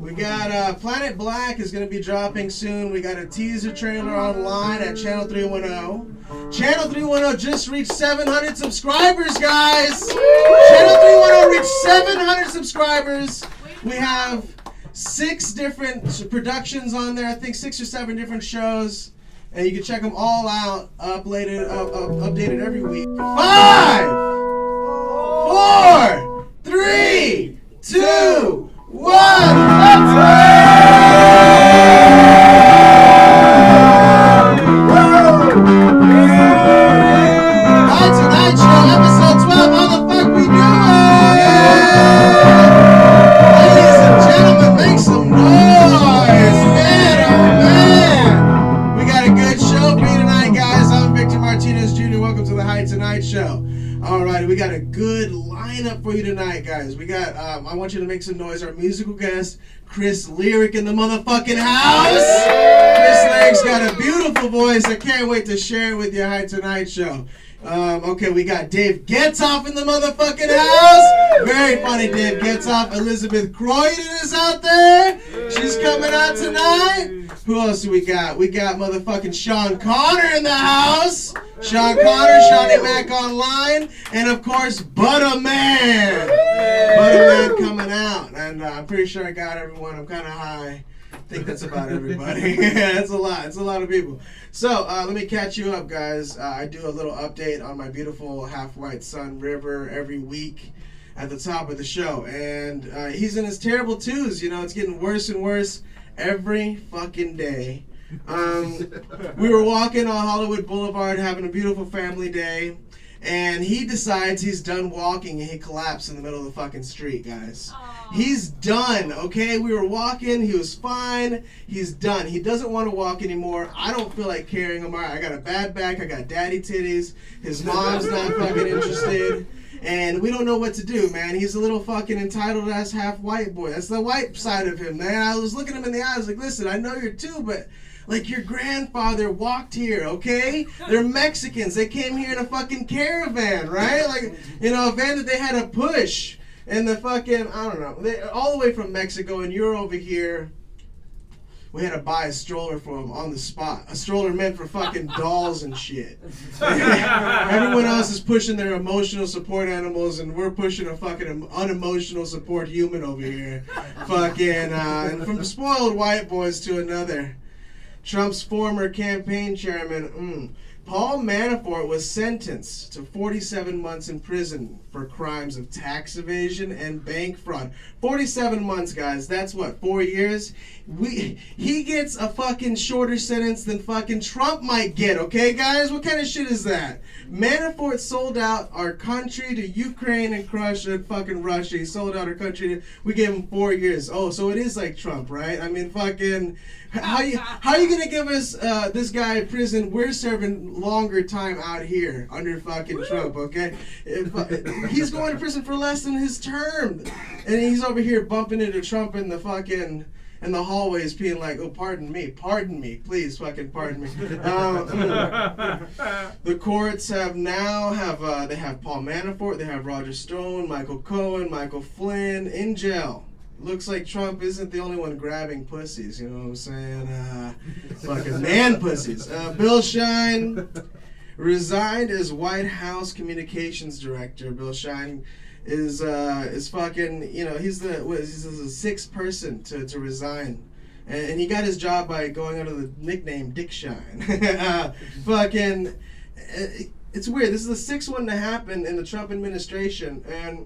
We got Planet Black is going to be dropping soon. We got a teaser trailer online at Channel 310. Channel 310 just reached 700 subscribers, guys. Channel 310 reached 700 subscribers. We have 6 different productions on there. I think 6 or 7 different shows. And you can check them all out, updated every week. 5, 4, 3, 2, 1. Let's go! Night Tonight Show, episode 12. How the fuck we doing? Ladies and gentlemen, make some noise. Man, oh man. We got a good show for you tonight, guys. I'm Victor Martinez Jr. Welcome to the Night Tonight Show. All right, we got a good lineup for you tonight, guys. We got, I want you to make some noise. Our musical guest, Chris Lyric in the motherfucking house. Chris Lyric's got a beautiful voice. I can't wait to share it with you, Night Tonight Show. Okay, we got Dave Getzoff in the motherfucking house. Very funny Dave Getzoff. Elizabeth Croydon is out there. She's coming out tonight. Who else do we got? We got motherfucking Sean Connor in the house. Sean Connor, Shawnee Mac Online, and of course, Butterman. Butterman coming out. And I'm pretty sure I got everyone. I'm kind of high. I think that's about everybody. Yeah, that's a lot. It's a lot of people. So let me catch you up, guys. I do a little update on my beautiful half-white son, River, every week at the top of the show. And he's in his terrible twos. You know, it's getting worse and worse every fucking day. We were walking on Hollywood Boulevard having a beautiful family day. And he decides he's done walking and he collapsed in the middle of the fucking street, guys. Aww. He's done, okay? We were walking. He was fine. He's done. He doesn't want to walk anymore. I don't feel like carrying him. I got a bad back. I got daddy titties. His mom's not fucking interested. And we don't know what to do, man. He's a little fucking entitled-ass half-white boy. That's the white side of him, man. I was looking him in the eyes like, listen, I know you're two, but... like, your grandfather walked here, okay? They're Mexicans. They came here in a fucking caravan, right? Like, you know, a van that they had to push. And the fucking, I don't know, all the way from Mexico, and you're over here. We had to buy a stroller for him on the spot. A stroller meant for fucking dolls and shit. Everyone else is pushing their emotional support animals, and we're pushing a fucking unemotional support human over here. Fucking, and from spoiled white boys to another. Trump's former campaign chairman, Paul Manafort, was sentenced to 47 months in prison for crimes of tax evasion and bank fraud. 47 months, guys. That's what, 4 years? He gets a fucking shorter sentence than fucking Trump might get, okay, guys? What kind of shit is that? Manafort sold out our country to Ukraine and fucking Russia. He sold out our country. We gave him 4 years. Oh, so it is like Trump, right? I mean, fucking... How you gonna give us this guy in prison? We're serving longer time out here under fucking Trump, okay? He's going to prison for less than his term, and he's over here bumping into Trump in the fucking in the hallways, being like, "Oh, pardon me, please, fucking pardon me." The courts they have Paul Manafort, they have Roger Stone, Michael Cohen, Michael Flynn in jail. Looks like Trump isn't the only one grabbing pussies, you know what I'm saying? Fucking man pussies. Bill Shine resigned as White House Communications Director. Bill Shine is fucking, you know, he's the 6th person to resign. And he got his job by going under the nickname Dick Shine. Fucking... It's weird. This is the 6th one to happen in the Trump administration, and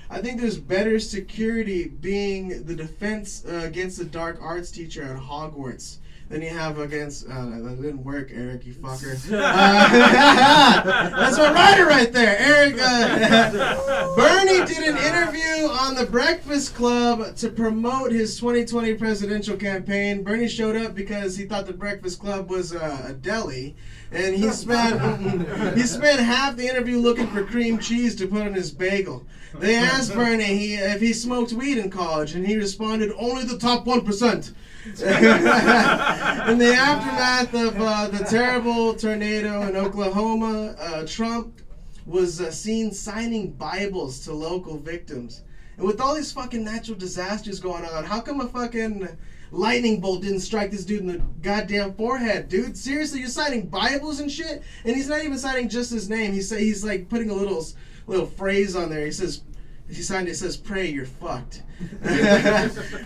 I think there's better security being the defense against the dark arts teacher at Hogwarts than you have against... that didn't work, Eric, you fucker. That's my writer right there, Eric. Bernie did an interview on The Breakfast Club to promote his 2020 presidential campaign. Bernie showed up because he thought The Breakfast Club was a deli. And he spent half the interview looking for cream cheese to put on his bagel. They asked Bernie if he smoked weed in college, and he responded, "Only the top 1%. In the aftermath of the terrible tornado in Oklahoma, Trump was seen signing Bibles to local victims. And with all these fucking natural disasters going on, how come a fucking lightning bolt didn't strike this dude in the goddamn forehead, dude? Seriously, you're citing Bibles and shit? And he's not even citing just his name. He's like putting a little phrase on there. He says, pray, you're fucked.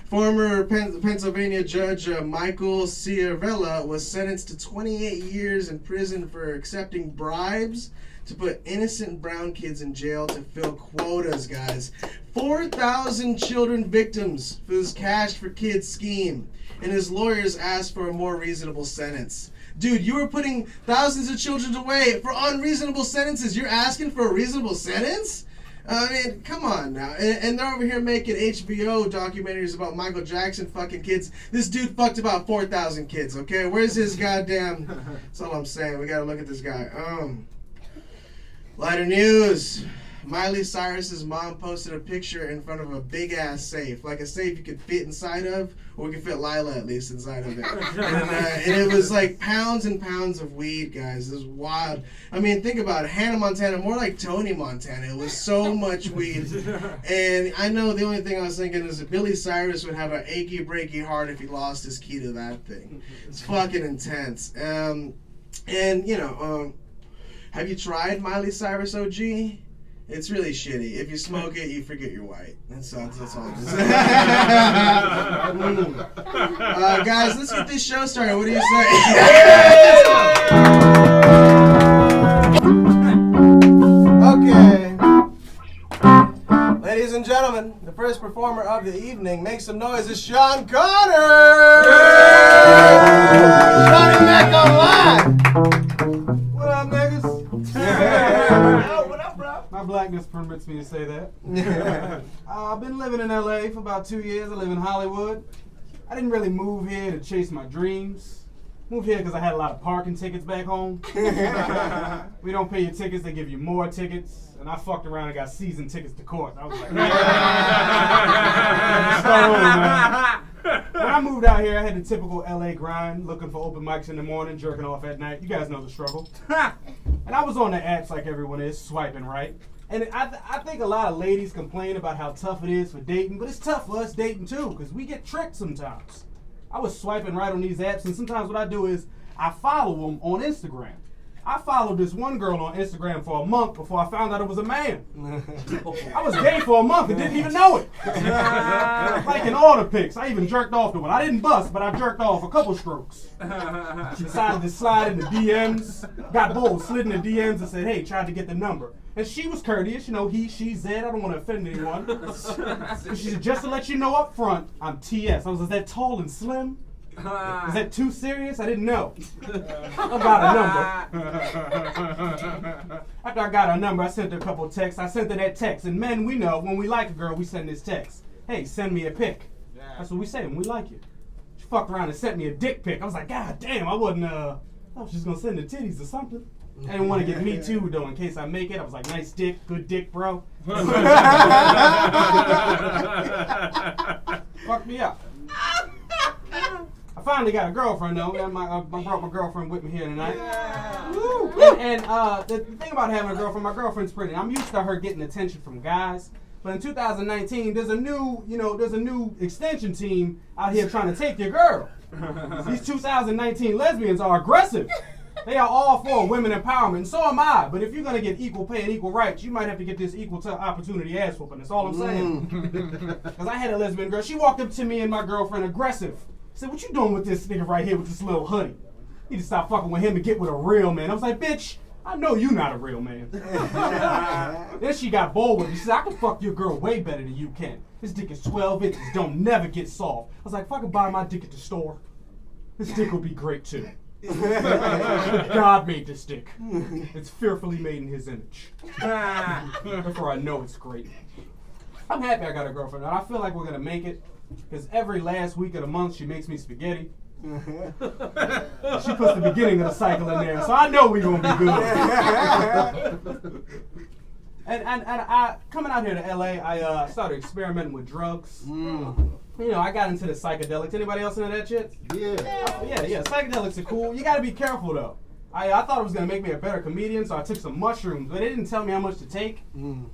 Former Pennsylvania Judge Michael Ciarella was sentenced to 28 years in prison for accepting bribes to put innocent brown kids in jail to fill quotas, guys. 4,000 children victims for this Cash for Kids scheme, and his lawyers asked for a more reasonable sentence. Dude, you were putting thousands of children away for unreasonable sentences. You're asking for a reasonable sentence? I mean, come on now. And they're over here making HBO documentaries about Michael Jackson fucking kids. This dude fucked about 4,000 kids, okay? Where's his goddamn... That's all I'm saying. We gotta look at this guy. Lighter news. Miley Cyrus's mom posted a picture in front of a big-ass safe. Like a safe you could fit inside of, or we could fit Lila at least inside of it. And it was like pounds and pounds of weed, guys. It was wild. I mean, think about it. Hannah Montana, more like Tony Montana. It was so much weed. And I know the only thing I was thinking is that Billy Cyrus would have an achy, breaky heart if he lost his key to that thing. It's fucking intense. And, you know, have you tried Miley Cyrus OG? It's really shitty. If you smoke it, you forget you're white. That's all I'm saying. Guys, let's get this show started. What do you say? Okay. Ladies and gentlemen, the first performer of the evening, make some noise, is Sean Connor! Johnny Mac online! What up, niggas? What up, bro? My blackness permits me to say that. I've been living in LA for about 2 years. I live in Hollywood. I didn't really move here to chase my dreams. Moved here because I had a lot of parking tickets back home. We don't pay your tickets, they give you more tickets. And I fucked around and got season tickets to court. I was like, start over, man. When I moved out here, I had the typical LA grind, looking for open mics in the morning, jerking off at night. You guys know the struggle. And I was on the apps like everyone is, swiping right. And I think a lot of ladies complain about how tough it is for dating, but it's tough for us dating too, because we get tricked sometimes. I was swiping right on these apps, and sometimes what I do is I follow them on Instagram. I followed this one girl on Instagram for a month before I found out it was a man. I was gay for a month and didn't even know it. Liking all the pics. I even jerked off to one. I didn't bust, but I jerked off a couple strokes. She decided to slide in the DMs. Got bold, slid in the DMs and said, hey, tried to get the number. And she was courteous, you know, he, she, Z. I don't want to offend anyone. She said, just to let you know up front, I'm TS. I was, is that tall and slim? Is that too serious? I didn't know. I got a number. After I got her number, I sent her a couple of texts. I sent her that text. And men, we know, when we like a girl, we send this text. Hey, send me a pic. That's what we say when we like you. She fucked around and sent me a dick pic. I was like, God damn, I was just going to send the titties or something. I didn't want to get me too, though, in case I make it. I was like, nice dick, good dick, bro. Fuck me up. I finally got a girlfriend, though. I brought my girlfriend with me here tonight. Yeah. And the thing about having a girlfriend, my girlfriend's pretty. I'm used to her getting attention from guys. But in 2019, there's a new extension team out here trying to take your girl. These 2019 lesbians are aggressive. They are all for women empowerment, and so am I. But if you're going to get equal pay and equal rights, you might have to get this equal opportunity ass whooping. That's all I'm saying. Because I had a lesbian girl. She walked up to me and my girlfriend aggressive. Said, what you doing with this nigga right here with this little hoodie? You need to stop fucking with him and get with a real man. I was like, bitch, I know you not a real man. Then she got bold with me. She said, I can fuck your girl way better than you can. This dick is 12 inches, don't never get soft. I was like, if I could buy my dick at the store, this dick would be great too. God made this dick. It's fearfully made in his image. Therefore I know it's great. I'm happy I got a girlfriend. And I feel like we're going to make it. Because every last week of the month she makes me spaghetti. She puts the beginning of the cycle in there. So I know we're going to be good. And I coming out here to LA, I started experimenting with drugs. You know, I got into the psychedelics. Anybody else into that shit? Yeah. Yeah. Psychedelics are cool. You got to be careful though. I thought it was gonna make me a better comedian, so I took some mushrooms, but it didn't tell me how much to take.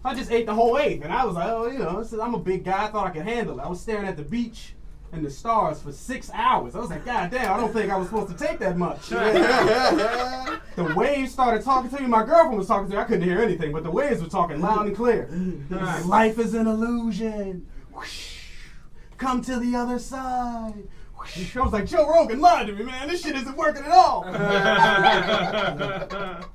I just ate the whole eighth, and I was like, oh, you know, I'm a big guy. I thought I could handle it. I was staring at the beach and the stars for 6 hours. I was like, God damn, I don't think I was supposed to take that much. The waves started talking to me. My girlfriend was talking to me. I couldn't hear anything, but the waves were talking loud and clear. Life is an illusion. Come to the other side. I was like, Joe Rogan lied to me, man. This shit isn't working at all.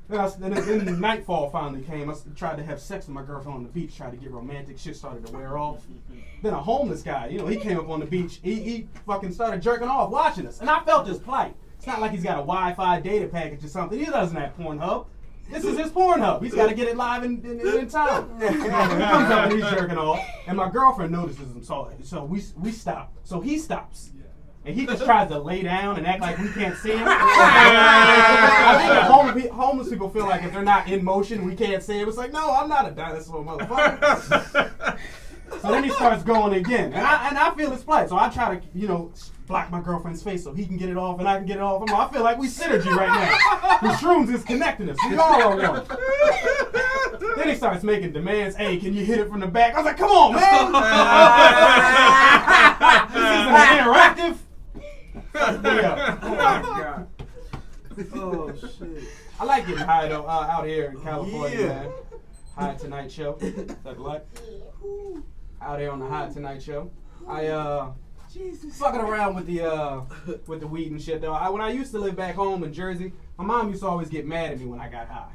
Then nightfall finally came. I tried to have sex with my girlfriend on the beach, tried to get romantic. Shit started to wear off. Then a homeless guy, you know, he came up on the beach. He fucking started jerking off watching us. And I felt his plight. It's not like he's got a Wi-Fi data package or something. He doesn't have Pornhub. This is his Pornhub. He's got to get it live in time. He comes up and he's jerking off. And my girlfriend notices him. So we stop. So he stops. And he just tries to lay down and act like we can't see him. I think that homeless people feel like if they're not in motion, we can't see him. It's like, no, I'm not a dinosaur, motherfucker. So then he starts going again. And I feel his plight. So I try to, you know, block my girlfriend's face so he can get it off and I can get it off. I feel like we synergy right now. The shrooms is connecting us. We all are one. Then he starts making demands. Hey, can you hit it from the back? I was like, come on, man. This isn't interactive. Yeah. Oh my God. Oh shit. I like getting high though out here in California, man. High Tonight Show. That black. Out here on the High Tonight Show. I fucking around with the weed and shit though. When I used to live back home in Jersey, my mom used to always get mad at me when I got high.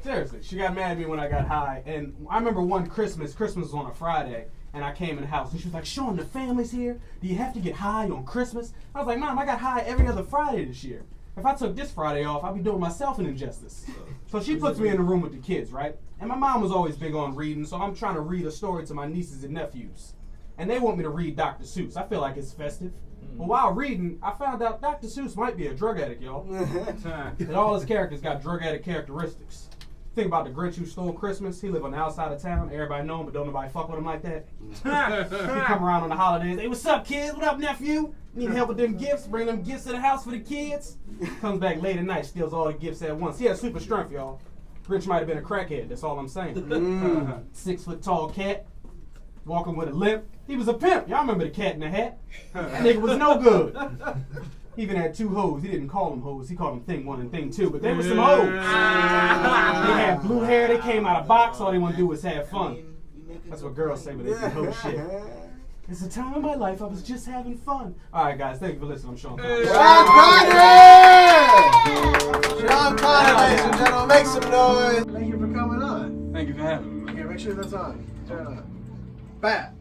Seriously, she got mad at me when I got high. And I remember one Christmas was on a Friday. And I came in the house, and she was like, Sean, the family's here. Do you have to get high on Christmas? I was like, Mom, I got high every other Friday this year. If I took this Friday off, I'd be doing myself an injustice. So she puts me in the room with the kids, right? And my mom was always big on reading, so I'm trying to read a story to my nieces and nephews. And they want me to read Dr. Seuss. I feel like it's festive. But while reading, I found out Dr. Seuss might be a drug addict, y'all. And all his characters got drug addict characteristics. Think about the Grinch who stole Christmas. He lived on the outside of town. Everybody know him, but don't nobody fuck with him like that. He come around on the holidays. Hey, what's up, kids? What up, nephew? Need help with them gifts? Bring them gifts to the house for the kids. Comes back late at night, steals all the gifts at once. He has super strength, y'all. Grinch might have been a crackhead. That's all I'm saying. 6 foot tall cat, walking with a limp. He was a pimp. Y'all remember the Cat in the Hat? That nigga was no good. He even had 2 hoes. He didn't call them hoes. He called them Thing 1 and Thing 2. But they were some hoes. They had blue hair. They came out of box. All they want to do was have fun. That's what girls say when they do hoe shit. It's a time in my life I was just having fun. All right, guys. Thank you for listening. I'm Sean Connery. Sean Connery! Sean Connery, ladies and gentlemen. Make some noise. Thank you for coming on. Thank you for having me. Okay, make sure that's on. Turn it on. Bat.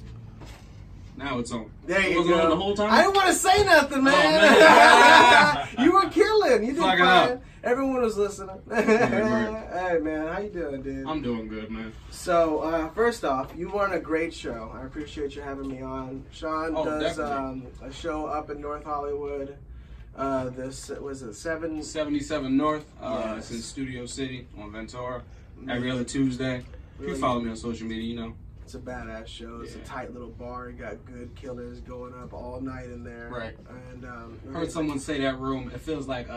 Now it's on. There you was go. It on the whole time? I didn't want to say nothing, man. Oh, man. You were killing. You did Fuck it fine. up. Everyone was listening. Hey, man, how you doing, dude? I'm doing good, man. So, first off, you were on a great show. I appreciate you having me on. Sean does a show up in North Hollywood. This was it 77 North. Yes. It's in Studio City on Ventura. Every other Tuesday. If you follow me on social media, you know. It's a badass show. It's a tight little bar. You got good killers going up all night in there. Right. And heard someone say that room. It feels like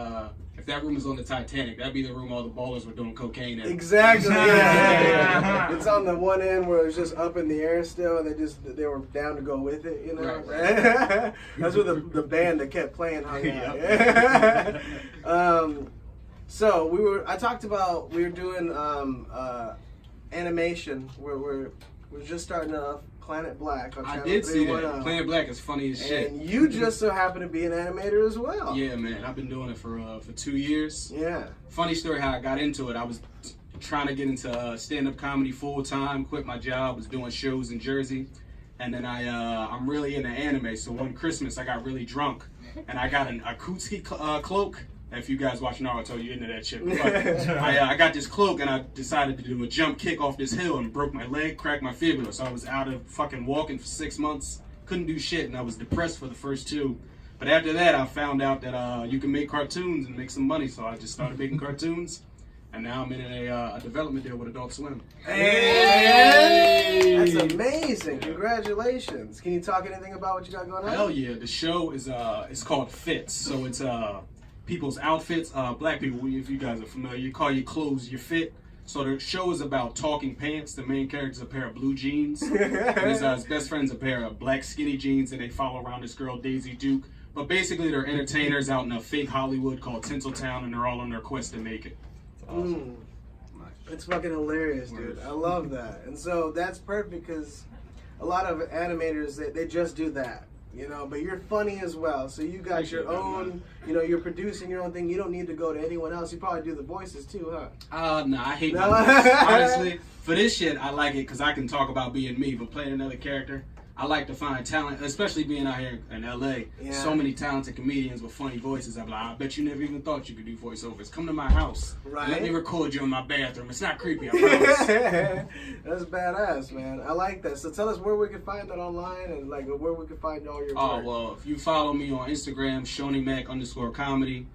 if that room was on the Titanic, that'd be the room all the ballers were doing cocaine in. Exactly. Yeah. It's on the one end where it's just up in the air still, and they were down to go with it. You know. Right. That's where the band that kept playing hung out. So I talked about we were doing animation where we're just starting off Planet Black on Channel 310. I did see that. Planet Black is funny as shit. And you just so happen to be an animator as well. Yeah, man. I've been doing it for 2 years. Yeah. Funny story how I got into it. I was trying to get into stand-up comedy full-time, quit my job, was doing shows in Jersey. And then I'm really into anime. So one Christmas, I got really drunk. And I got an Akutsuki cloak. If you guys watch Naruto, you're into that shit. But I got this cloak and I decided to do a jump kick off this hill and broke my leg, cracked my fibula. So I was out of fucking walking for 6 months. Couldn't do shit and I was depressed for the first 2. But after that, I found out that you can make cartoons and make some money. So I just started making cartoons. And now I'm in a development deal with Adult Swim. Hey! That's amazing. Congratulations. Can you talk anything about what you got going on? Hell yeah. The show is it's called Fits. So people's outfits. Black people, if you guys are familiar, you call your clothes your fit. So the show is about talking pants. The main character's a pair of blue jeans. And his best friend's a pair of black skinny jeans, and they follow around this girl, Daisy Duke. But basically, they're entertainers out in a fake Hollywood called Tinseltown, and they're all on their quest to make it. Awesome. It's fucking hilarious, dude. I love that. And so that's perfect because a lot of animators, they just do that. You know, but you're funny as well. So you got your own, you know, you're producing your own thing. You don't need to go to anyone else. You probably do the voices too, huh? Nah, I hate my voice. Honestly, for this shit, I like it because I can talk about being me. But playing another character, I like to find talent, especially being out here in LA. Yeah. So many talented comedians with funny voices. I'm like, I bet you never even thought you could do voiceovers. Come to my house. Right. Let me record you in my bathroom. It's not creepy, I promise. That's badass, man. I like that. So tell us where we can find that online and like where we can find all your work. Oh, well, if you follow me on Instagram, ShoneyMac_comedy.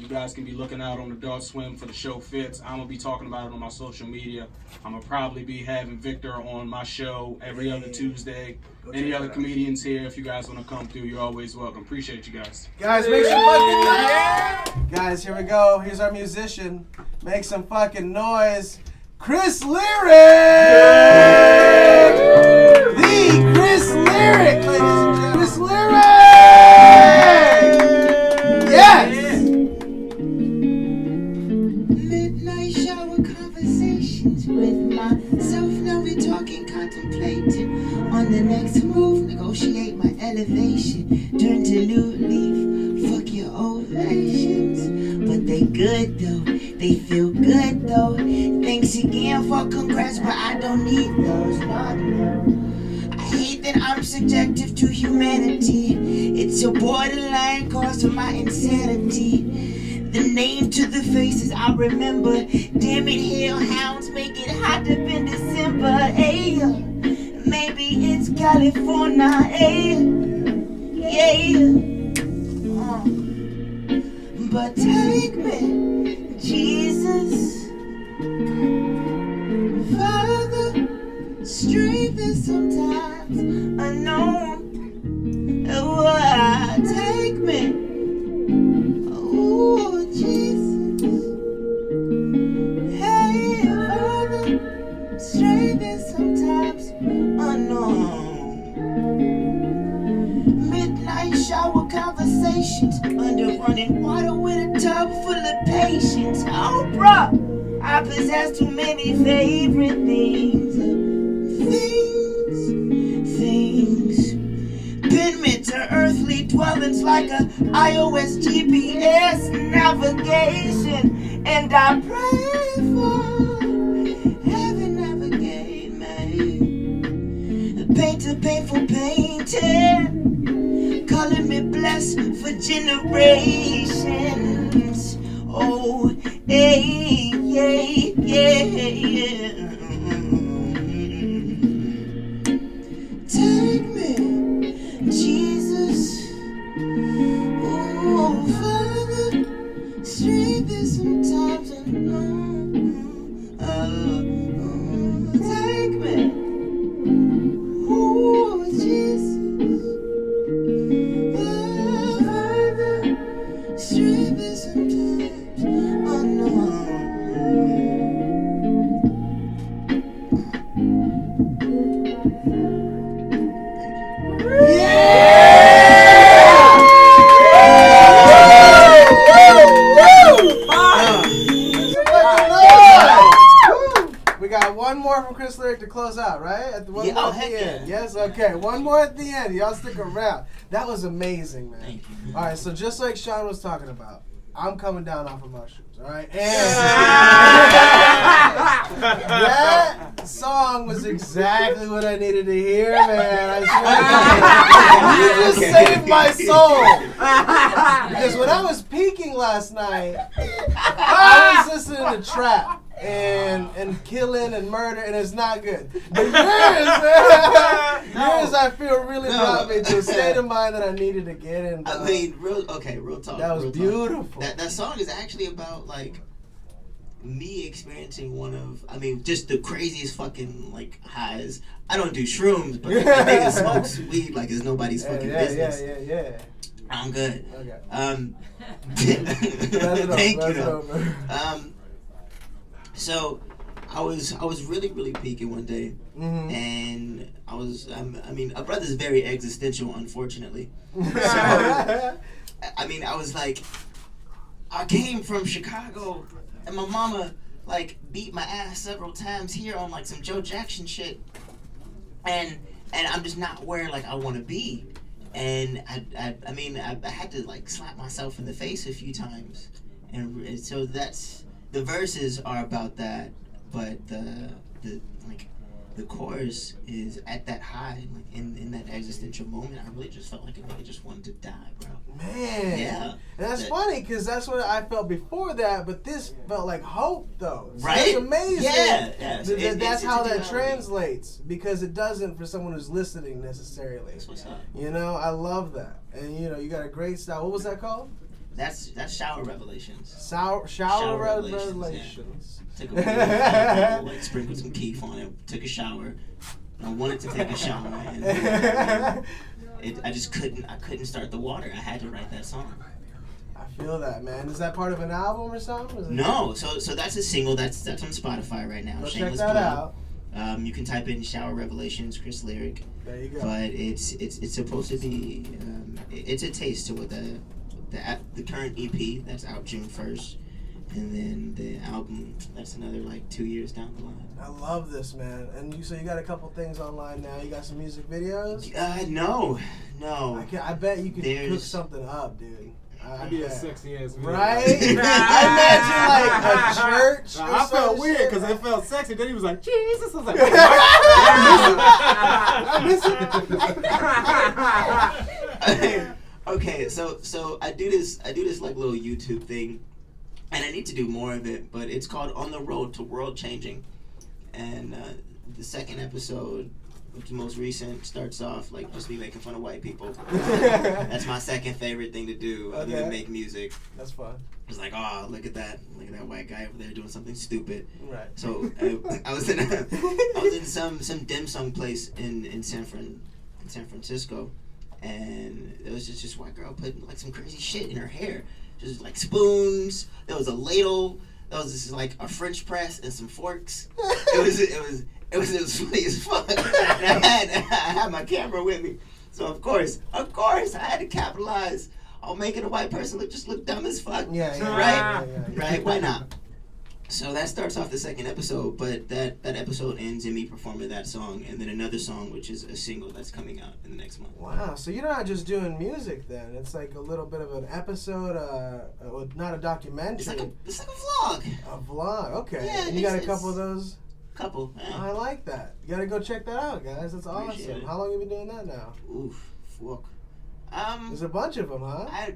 You guys can be looking out on Adult Swim for the show Fits. I'm going to be talking about it on my social media. I'm going to probably be having Victor on my show every other Tuesday. Any other comedians here, if you guys want to come through, you're always welcome. Appreciate you guys. Guys, make some fucking noise. Guys, here we go. Here's our musician. Make some fucking noise. Chris Lyric! The Chris Lyric, ladies and gentlemen. Chris Lyric! Yes! With myself, now we talking, contemplating on the next move, negotiate my elevation, turn to new leaf, fuck your ovations, but they good though, they feel good though, thanks again for congrats, but I don't need those, not no. I hate that I'm subjective to humanity, it's a borderline cause of my insanity. The name to the faces I remember. Damn it, hellhounds make it hot up in December. Ay, maybe it's California. Ay, yeah. But take me, Jesus. Father, strength is sometimes unknown. Oh, take me. Oh, Jesus. Hey, Father, strength is sometimes unknown. Midnight shower conversations under running water with a tub full of patience. Oh, bruh, I possess too many favorite things. Been meant to earthly dwellings like a iOS GPS navigation, and I pray for heaven navigate me. Paint a painful painting, calling me blessed for generations. Oh, hey, yeah, yeah, yeah. Take me, Jesus. Oh, Father, strength is sometimes unknown. Take me. Oh, Jesus. Oh, Father, strength is sometimes unknown. One more from Chris Lyric to close out, right? At the one more at the end. Yes, okay. One more at the end. Y'all stick around. That was amazing, man. Thank you. All right, so just like Sean was talking about, I'm coming down off of mushrooms, all right? And that song was exactly what I needed to hear, man. I swear. You just saved my soul. Because when I was peaking last night, I was listening to trap. And killing and murder, and it's not good. But yours, man, yours I feel really brought me to a state of mind that I needed to get in. I mean, real talk. That was beautiful. That song is actually about like me experiencing just the craziest fucking like highs. I don't do shrooms, but the nigga smokes weed like it's nobody's fucking business. Yeah. I'm good. Okay. Thank you. So I was really peaking one day, and I mean, a brother's very existential, unfortunately. So I mean, I was like, I came from Chicago, and my mama like beat my ass several times here on like some Joe Jackson shit, and I'm just not where like I want to be. And I mean, I had to like slap myself in the face a few times, and so that's the verses are about that, but the chorus is at that high, like in that existential moment. I really just felt like a nigga just wanted to die, bro. Man, yeah, and that's funny because that's what I felt before that, but this felt like hope though. So right? It's amazing. Yeah. That's how that translates because it doesn't for someone who's listening necessarily. That's what's up. You know, I love that, and you know, you got a great style. What was that called? That's Shower Revelations. Shower Yeah. Revelations. Took a little like sprinkled some keef on it. Took a shower. I wanted to take a shower, and I just couldn't. I couldn't start the water. I had to write that song. I feel that, man. Is that part of an album or something? No. So that's a single. That's on Spotify right now. Go Shameless check that plug. out. You can type in Shower Revelations, Chris Lyric. There you go. But it's supposed to be. It's a taste to what the current EP that's out June 1st. And then the album, that's another like 2 years down the line. I love this, man. And you got a couple things online now. You got some music videos? No. I bet you could cook something up, dude. I'd be a sexy ass video. Right? I imagine like a church. I felt weird because it felt sexy. Then he was like, Jesus. I was like, I miss it. Okay, so I do this like little YouTube thing. And I need to do more of it, but it's called On the Road to World Changing. And the second episode, which is the most recent, starts off like just me making fun of white people. That's my second favorite thing to do other than make music. That's fun. It's like, oh, look at that white guy over there doing something stupid. Right. So I was in some dim sum place in San Francisco, and there was just this white girl putting like some crazy shit in her hair. Just like spoons. There was a ladle. There was this like a French press and some forks. It was funny as fuck. And I had my camera with me, so of course I had to capitalize on making a white person look dumb as fuck. Yeah. Right. Yeah. Right. Why not? So that starts off the second episode, but that episode ends in me performing that song, and then another song, which is a single that's coming out in the next month. Wow, so you're not just doing music then. It's like a little bit of an episode, not a documentary. It's like a vlog. A vlog, okay. Yeah, and you got a couple of those? Couple, yeah. I like that. You gotta go check that out, guys. That's Appreciate awesome. it. How long have you been doing that now? Oof, fuck. There's a bunch of them, huh? I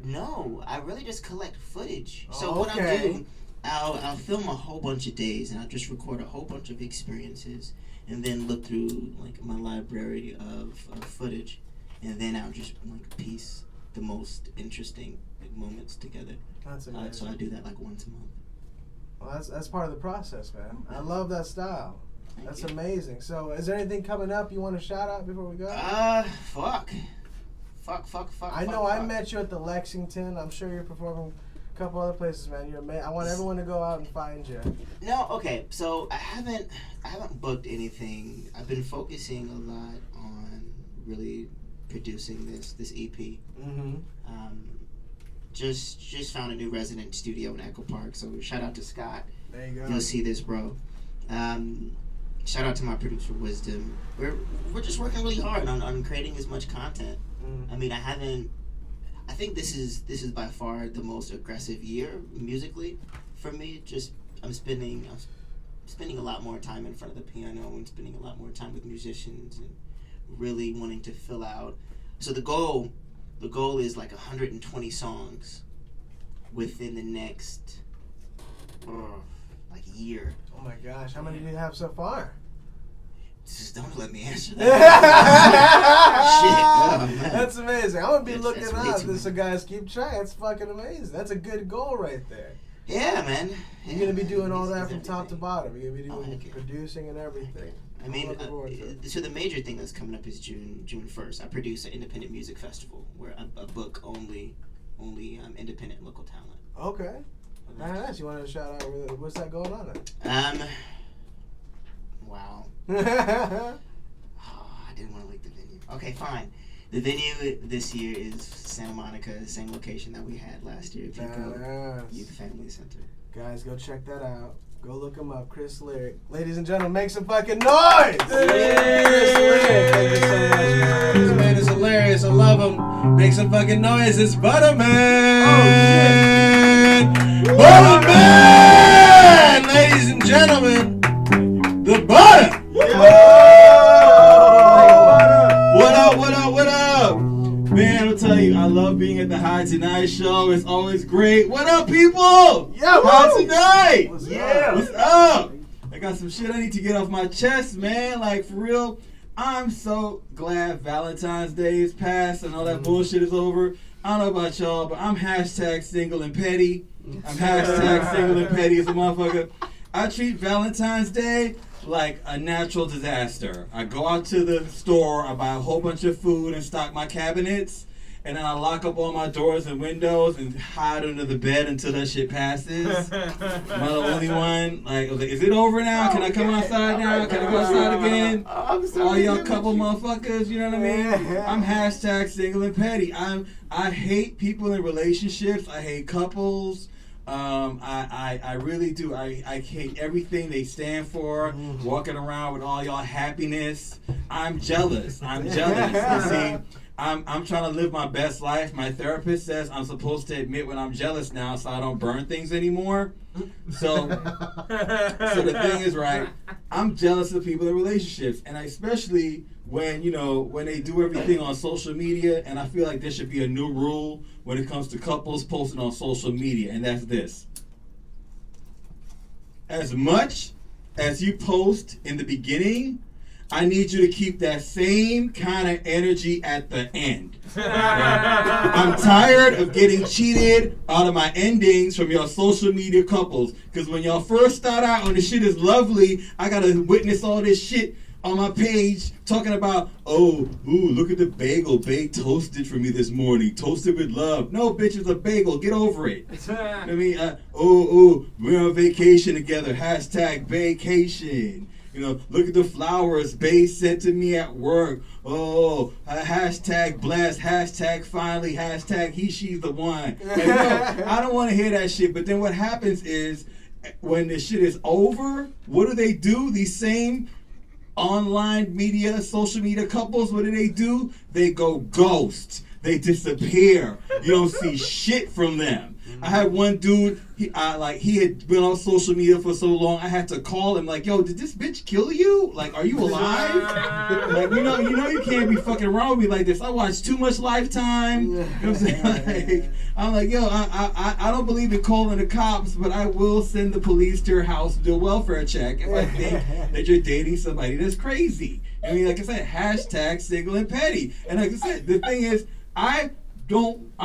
really just collect footage. So Oh, what okay. I'll do, I'll film a whole bunch of days, and I'll just record a whole bunch of experiences, and then look through like my library of footage, and then I'll just like piece the most interesting moments together. That's amazing. So I do that like once a month. Well, that's part of the process, man. I love that style. That's Thank you. amazing. So, is there anything coming up you want to shout out before we go? Fuck. I know I met you at the Lexington. I'm sure you're performing a couple other places, man. You're I want everyone to go out and find you. No, okay. So I haven't booked anything. I've been focusing a lot on really producing this EP. Mm-hmm. Just found a new resident studio in Echo Park. So shout out to Scott. There you go. You'll see this, bro. Shout out to my producer Wisdom. We're just working really hard on creating as much content. I mean, I think this is by far the most aggressive year musically for me. Just I'm spending a lot more time in front of the piano and spending a lot more time with musicians and really wanting to fill out. So the goal is like 120 songs within the next like year. Oh my gosh, how many do you have so far? Just don't let me answer that. Shit. Oh, That's amazing. I'm gonna be That's looking way up. too So guys, keep trying. It's fucking amazing. That's a good goal right there. Yeah, man. You're gonna be doing all that It's from top to everything. bottom. You're gonna be doing Okay. producing and everything. I mean, so the major thing that's coming up is June 1st. I produce an independent music festival where I book only independent local talent. Okay. Nice. You want to shout out what's that going on at? Wow. Oh, I didn't want to leak the venue. Okay, fine. The venue this year is Santa Monica, the same location that we had last year. Youth Family Center. Guys, go check that out. Go look him up, Chris Lyric. Ladies and gentlemen, make some fucking noise! Yay! Chris Lyric, thank you so much, man. This man is hilarious. I love him. Make some fucking noise. It's Butterman! Oh, shit. Butterman! Ladies and gentlemen, the Butter! What up, what up, what up? Man, I'll tell you, I love being at the High Tonight Show. It's always great. What up, people? Yeah, High Tonight! What's up? I got some shit I need to get off my chest, man. Like, for real, I'm so glad Valentine's Day is past and all that bullshit is over. I don't know about y'all, but I'm hashtag single and petty. I'm hashtag single and petty as a motherfucker. I treat Valentine's Day like a natural disaster. I go out to the store, I buy a whole bunch of food and stock my cabinets, and then I lock up all my doors and windows and hide under the bed until that shit passes. Am I the only one? Like, is it over now? Can I come outside now? Can I go outside again? All y'all couple motherfuckers, you know what I mean? I'm hashtag single and petty. I hate people in relationships. I hate couples. I really do. I hate everything they stand for. Walking around with all y'all happiness. I'm jealous. You see, I'm trying to live my best life. My therapist says I'm supposed to admit when I'm jealous now, so I don't burn things anymore. So the thing is, right? I'm jealous of people in relationships, and especially when they do everything on social media. And I feel like there should be a new rule when it comes to couples posting on social media, and that's this: as much as you post in the beginning, I need you to keep that same kind of energy at the end. I'm tired of getting cheated out of my endings from your social media couples. Because when y'all first start out and the shit is lovely, I got to witness all this shit on my page talking about, look at the bagel Bae toasted for me this morning. Toasted with love. No, bitch, it's a bagel. Get over it. I mean, we're on vacation together. Hashtag vacation. Look at the flowers Bae sent to me at work. Hashtag blessed, hashtag finally, hashtag she's the one. I don't want to hear that shit. But then what happens is, when the shit is over, what do? These same online media, social media couples, what do? They go ghost. They disappear. You don't see shit from them. I had one dude, he had been on social media for so long, I had to call him like, yo, did this bitch kill you? Like, are you alive? Like, you know you can't be fucking around with me like this. I watch too much Lifetime. You know what I'm saying? Like, I'm like, yo, I don't believe in calling the cops, but I will send the police to your house to do a welfare check if I think that you're dating somebody that's crazy. I mean, like I said, hashtag single and petty. And like I said, the thing is, I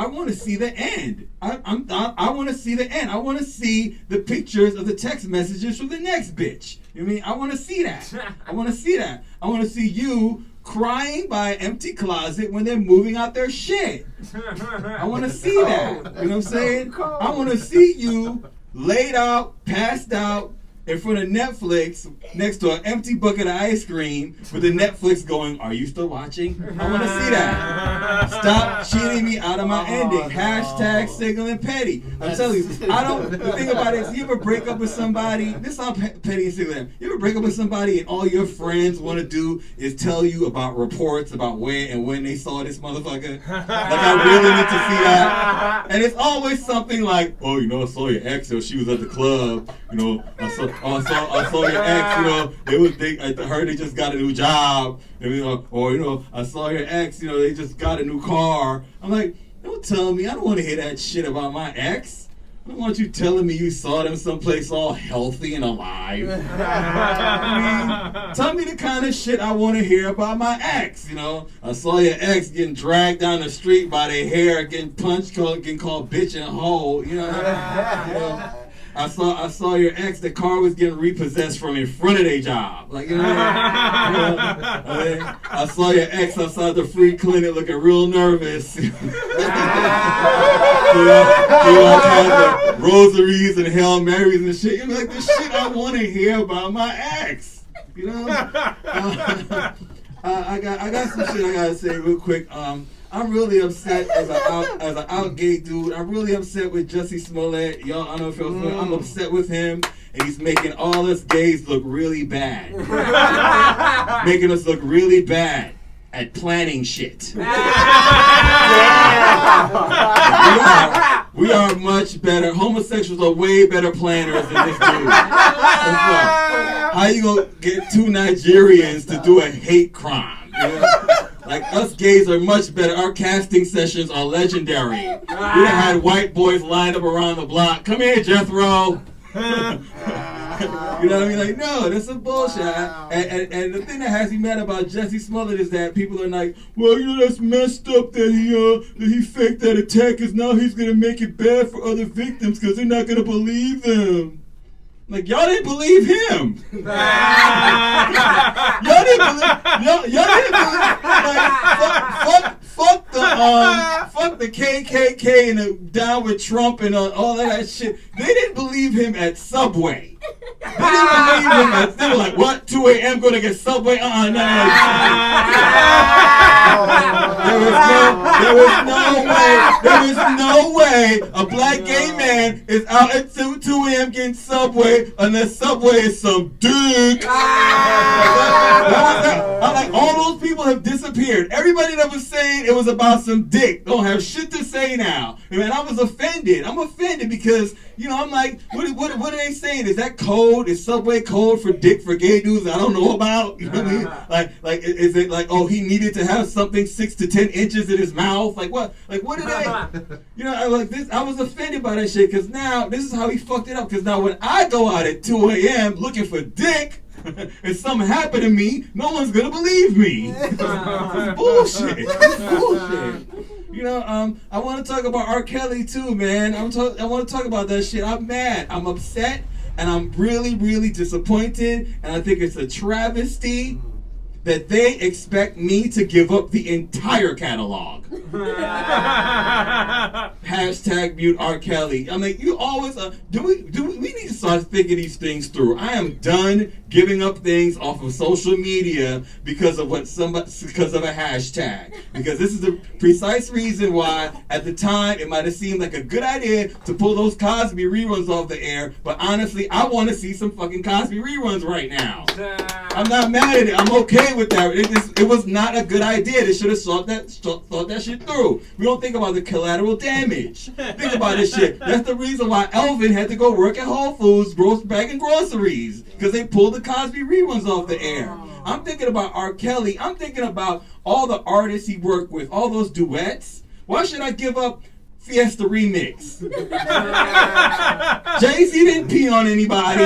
want to see the end. I want to see the end. I want to see the pictures of the text messages from the next bitch. You know what I mean? I want to see that. I want to see that. I want to see you crying by an empty closet when they're moving out their shit. I want to see that. You know what I'm saying? I want to see you laid out, passed out, in front of Netflix, next to an empty bucket of ice cream, with the Netflix going, are you still watching? I want to see that. Stop cheating me out of my ending. Hashtag single and petty. I'm telling you, the thing about it is, you ever break up with somebody, this is how petty and single I am. You ever break up with somebody and all your friends want to do is tell you about reports about where and when they saw this motherfucker? Like, I really need to see that. And it's always something like, I saw your ex, or she was at the club, I saw your ex, I heard they just got a new job, I saw your ex, they just got a new car. I'm like, don't tell me, I don't want to hear that shit about my ex. I don't want you telling me you saw them someplace all healthy and alive. Tell me the kind of shit I want to hear about my ex, I saw your ex getting dragged down the street by their hair, getting punched, getting called bitch and hoe, I saw your ex. The car was getting repossessed from in front of their job. Like, you know, I saw your ex outside the free clinic looking real nervous. He had the rosaries and Hail Marys and shit. You're like, the shit I want to hear about my ex. You know? I got some shit I gotta say real quick. I'm really upset as an out gay dude. I'm really upset with Jussie Smollett. Y'all, I don't know if y'all know. I'm upset with him, and he's making all us gays look really bad. Making us look really bad at planning shit. We are much better. Homosexuals are way better planners than this dude. How you gonna get two Nigerians to do a hate crime? You know? Like, us gays are much better. Our casting sessions are legendary. We done had white boys lined up around the block. Come here, Jethro. You know what I mean? Like, no, that's some bullshit. And the thing that has me mad about Jussie Smollett is that people are like, well, you know, that's messed up that he faked that attack because now he's going to make it bad for other victims because they're not going to believe them. Like, y'all didn't believe him. Y'all didn't believe. Like, fuck the KKK and the down with Trump and all that shit. They didn't believe him at Subway. They didn't believe him they were like, what? 2 a.m. going to get Subway? No. There was no way a black gay man is out at 2 a.m. getting Subway unless Subway is some dick. I'm like, all those people have disappeared. Everybody that was saying it was about some dick don't have shit to say now. And I was offended. I'm offended because, you know, I'm like, what are they saying? Is that code? Is Subway code for dick for gay dudes I don't know about? You know what I mean? Like, is it like, oh, he needed to have something 6 to 10 inches in his mouth? Like, what? Like, what did I? You know, I was offended by that shit because now this is how he fucked it up. Because now when I go out at 2 a.m. looking for dick, and something happened to me, no one's gonna believe me. It's bullshit. It's bullshit. You know, I want to talk about R. Kelly too, man. I want to talk about that shit. I'm mad. I'm upset, and I'm really, really disappointed. And I think it's a travesty that they expect me to give up the entire catalog. Hashtag mute R. Kelly. I mean, you always we need to start thinking these things through. I am done giving up things off of social media because of a hashtag. Because this is the precise reason why at the time it might have seemed like a good idea to pull those Cosby reruns off the air, but honestly, I want to see some fucking Cosby reruns right now. I'm not mad at it. I'm okay with that. It was not a good idea. They should have thought that shit through. We don't think about the collateral damage. Think about this shit. That's the reason why Elvin had to go work at Whole Foods bagging groceries, because they pulled the Cosby reruns off the air. I'm thinking about R. Kelly. I'm thinking about all the artists he worked with, all those duets. Why should I give up Fiesta Remix? Jay-Z didn't pee on anybody.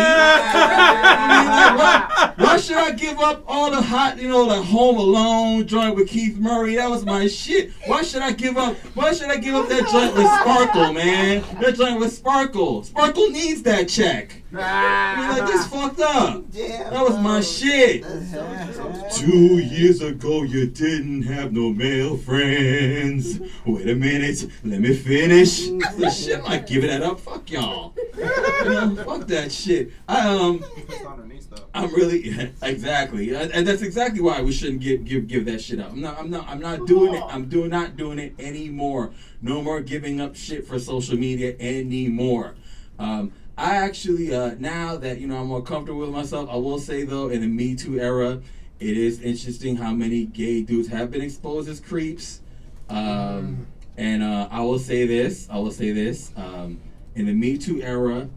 Why should I give up all the hot, you know, the Home Alone joint with Keith Murray? That was my shit. Why should I give up that joint with Sparkle, man? That joint with Sparkle. Sparkle needs that check. I mean, like, this fucked up. That was my shit. 2 years ago, you didn't have no male friends. Wait a minute, let me finish. Shit, I'm not giving that up. Fuck y'all. You know, fuck that shit. I'm really exactly, and that's exactly why we shouldn't give that shit up. I'm not doing it. I'm not doing it anymore. No more giving up shit for social media anymore. I actually, now that, you know, I'm more comfortable with myself, I will say, though, in the Me Too era, it is interesting how many gay dudes have been exposed as creeps. And I will say this, in the Me Too era,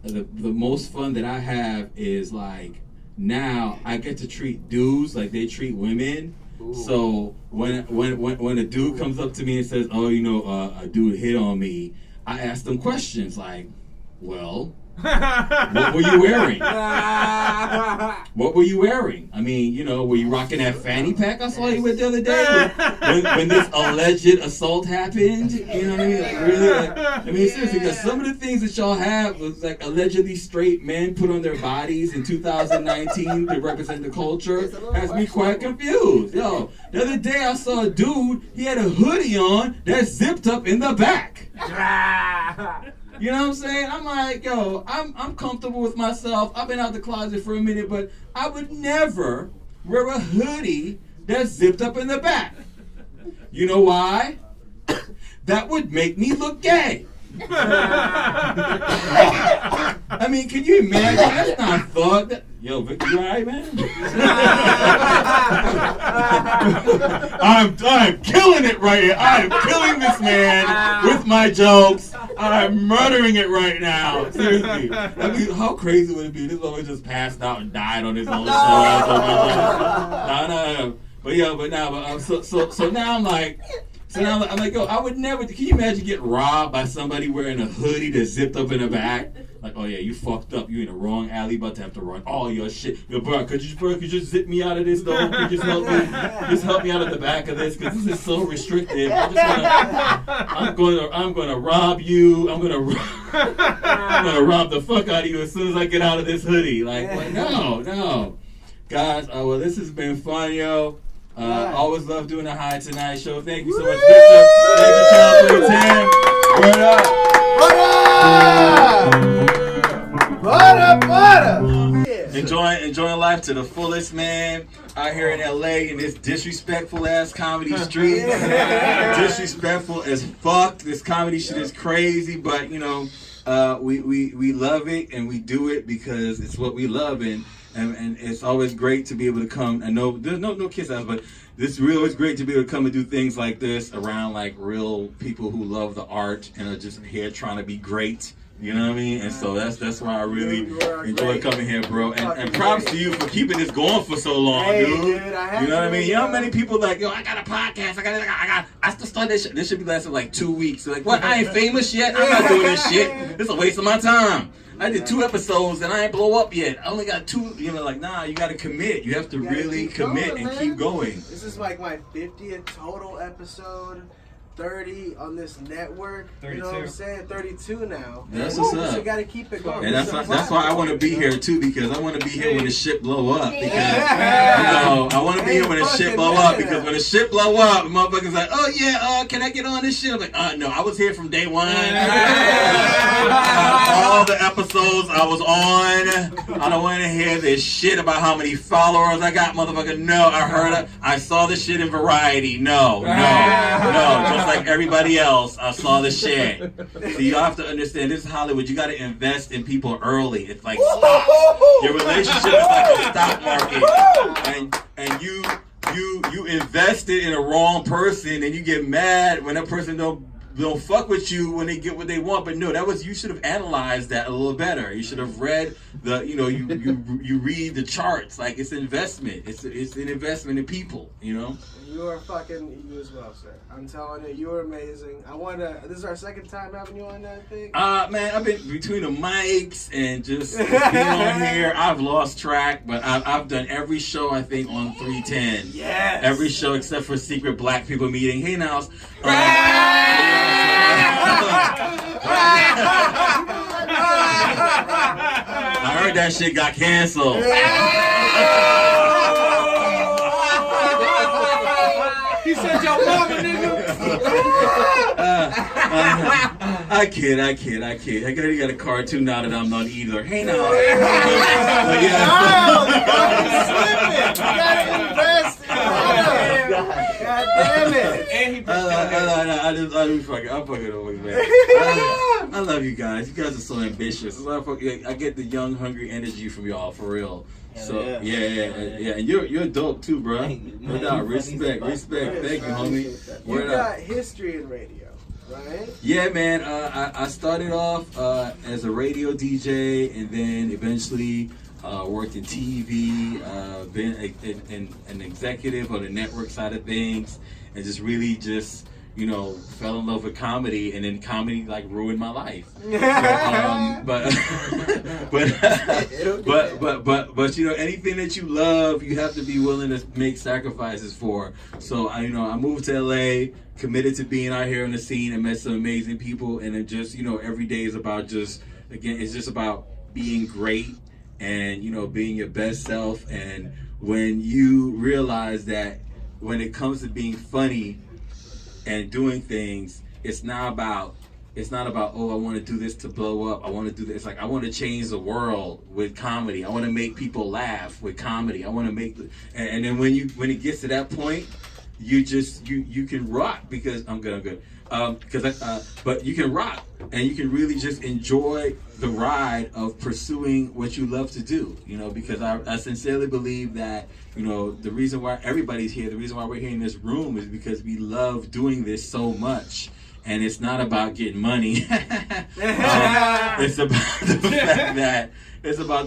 the most fun that I have is, like, now I get to treat dudes like they treat women. Ooh. So when a dude comes up to me and says, oh, you know, a dude hit on me, I ask them questions like, well, What were you wearing? What were you wearing? I mean, you know, were you rocking that fanny pack I saw you with the other day when this alleged assault happened? You know what I mean? Like, really? Like, I mean, seriously, because some of the things that y'all have was like allegedly straight men put on their bodies in 2019 to represent the culture has me quite confused. Yo, the other day I saw a dude, he had a hoodie on that zipped up in the back. You know what I'm saying? I'm like, yo, I'm comfortable with myself. I've been out the closet for a minute, but I would never wear a hoodie that's zipped up in the back. You know why? That would make me look gay. I mean, can you imagine? That's not thought. Yo, Victor, you alright, man? I'm killing it right here. I'm killing this man with my jokes. I'm murdering it right now. Seriously. I mean, how crazy would it be? This boy just passed out and died on his own show. No. But now, so now I'm like. So now I'm like, yo, I would never. Can you imagine getting robbed by somebody wearing a hoodie that's zipped up in the back? Like, oh yeah, you fucked up. You in the wrong alley, about to have to run all your shit. Yo, bro, could you just zip me out of this though? Could you just help me out of the back of this? Because this is so restrictive. I'm gonna rob you. I'm gonna rob the fuck out of you as soon as I get out of this hoodie. Like no, guys. Well, this has been fun, yo. Always love doing the High Tonight show. Thank you so much, Victor. Thank you, Channel 310. What up? Enjoying life to the fullest, man. Out here in LA in this disrespectful ass comedy street. Disrespectful as fuck. This comedy shit is crazy, but you know, we love it and we do it because it's what we love and it's always great to be able to come. I know there's no kiss outs, but it's really always great to be able to come and do things like this around like real people who love the art and are just here trying to be great. You know what I mean? And so that's why I really enjoy coming here, bro. And props to you for keeping this going for so long, dude. You know what I mean? You know how many people like, yo, I got a podcast. I still started this shit. This should be lasting like 2 weeks. They're like, what? I ain't famous yet. I'm not doing this shit. This is a waste of my time. I did 2 episodes and I ain't blow up yet. I only got 2. You know, like, nah, you got to commit. You have to really commit and keep going. This is like my 50th total episode. 30 on this network. 32. You know what I'm saying? 32 now. That's what's up. So you gotta keep it going. And that's why I want to be here too, because I want to be here when the shit blow up. Because I want to be here when the shit blow up. Because when the shit blow up, the motherfuckers like, oh yeah, can I get on this shit? I'm like, no, I was here from day one. All the episodes I was on. I don't want to hear this shit about how many followers I got, motherfucker. No, I heard it. I saw this shit in Variety. No. Just like everybody else, I saw the shit. So you have to understand, this is Hollywood. You got to invest in people early. It's like stocks. Your relationship is like a stock market, and you invested in a wrong person, and you get mad when that person don't fuck with you when they get what they want. But no, you should have analyzed that a little better. You should have read you read the charts. Like, it's investment. It's an investment in people, you know. You are fucking you as well, sir. I'm telling you, you're amazing. This is our second time having you on that thing. Man, I've been between the mics and just being on here. I've lost track, but I've done every show I think on 310. Yes. Every show except for Secret Black People Meeting. Hey, Niles. I heard that shit got canceled. He said, yo, mama, nigga. I kid. I got a cartoon now that I'm not either. Hey, now. God damn it. And he I'm fucking always, man. I love you guys. You guys are so ambitious. I get the young, hungry energy from y'all, for real. So yeah, and you're dope too, bro. No doubt. Respect. Thank you, homie. You got history in radio, right? Yeah, man. I started off as a radio DJ, and then eventually worked in TV. Been an executive on the network side of things, and just really you know, fell in love with comedy, and then comedy like ruined my life. So, but you know, anything that you love, you have to be willing to make sacrifices for. So I moved to LA, committed to being out here on the scene, and met some amazing people. And it just, you know, every day is about it's just about being great and, you know, being your best self. And when you realize that when it comes to being funny and doing things, it's not about, oh, I want to do this to blow up. I want to do this. It's like, I want to change the world with comedy. I want to make people laugh with comedy. I want to make and then when it gets to that point, you can rock, because I'm good. But you can rock, and you can really just enjoy the ride of pursuing what you love to do, you know, because I sincerely believe that, you know, the reason why everybody's here, the reason why we're here in this room is because we love doing this so much. And it's not about getting money. It's about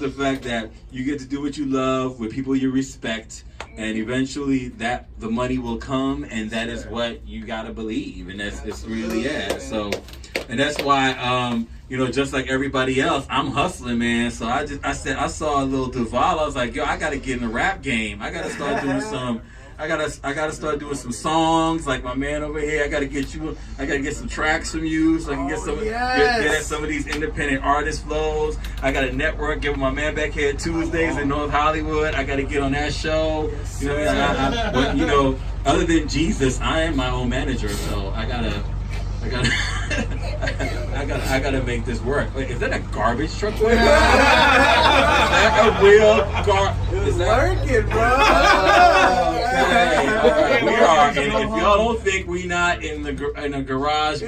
the fact that you get to do what you love with people you respect, and eventually the money will come, and that is what you gotta believe, and it's really So, and that's why you know, just like everybody else, I'm hustling, man. So I saw a little Duval. I was like, yo, I gotta get in the rap game. I gotta start doing I gotta start doing some songs, like my man over here. I gotta get some tracks from you, so I can get some of these independent artist flows. I got a network, get with my man back here Tuesdays in North Hollywood. I gotta get on that show. You know, but you know, other than Jesus, I am my own manager, so I gotta make this work. Wait, is that a garbage truck? Is that a real It's working, bro. Okay. We are, and if y'all don't think we not in a garage, they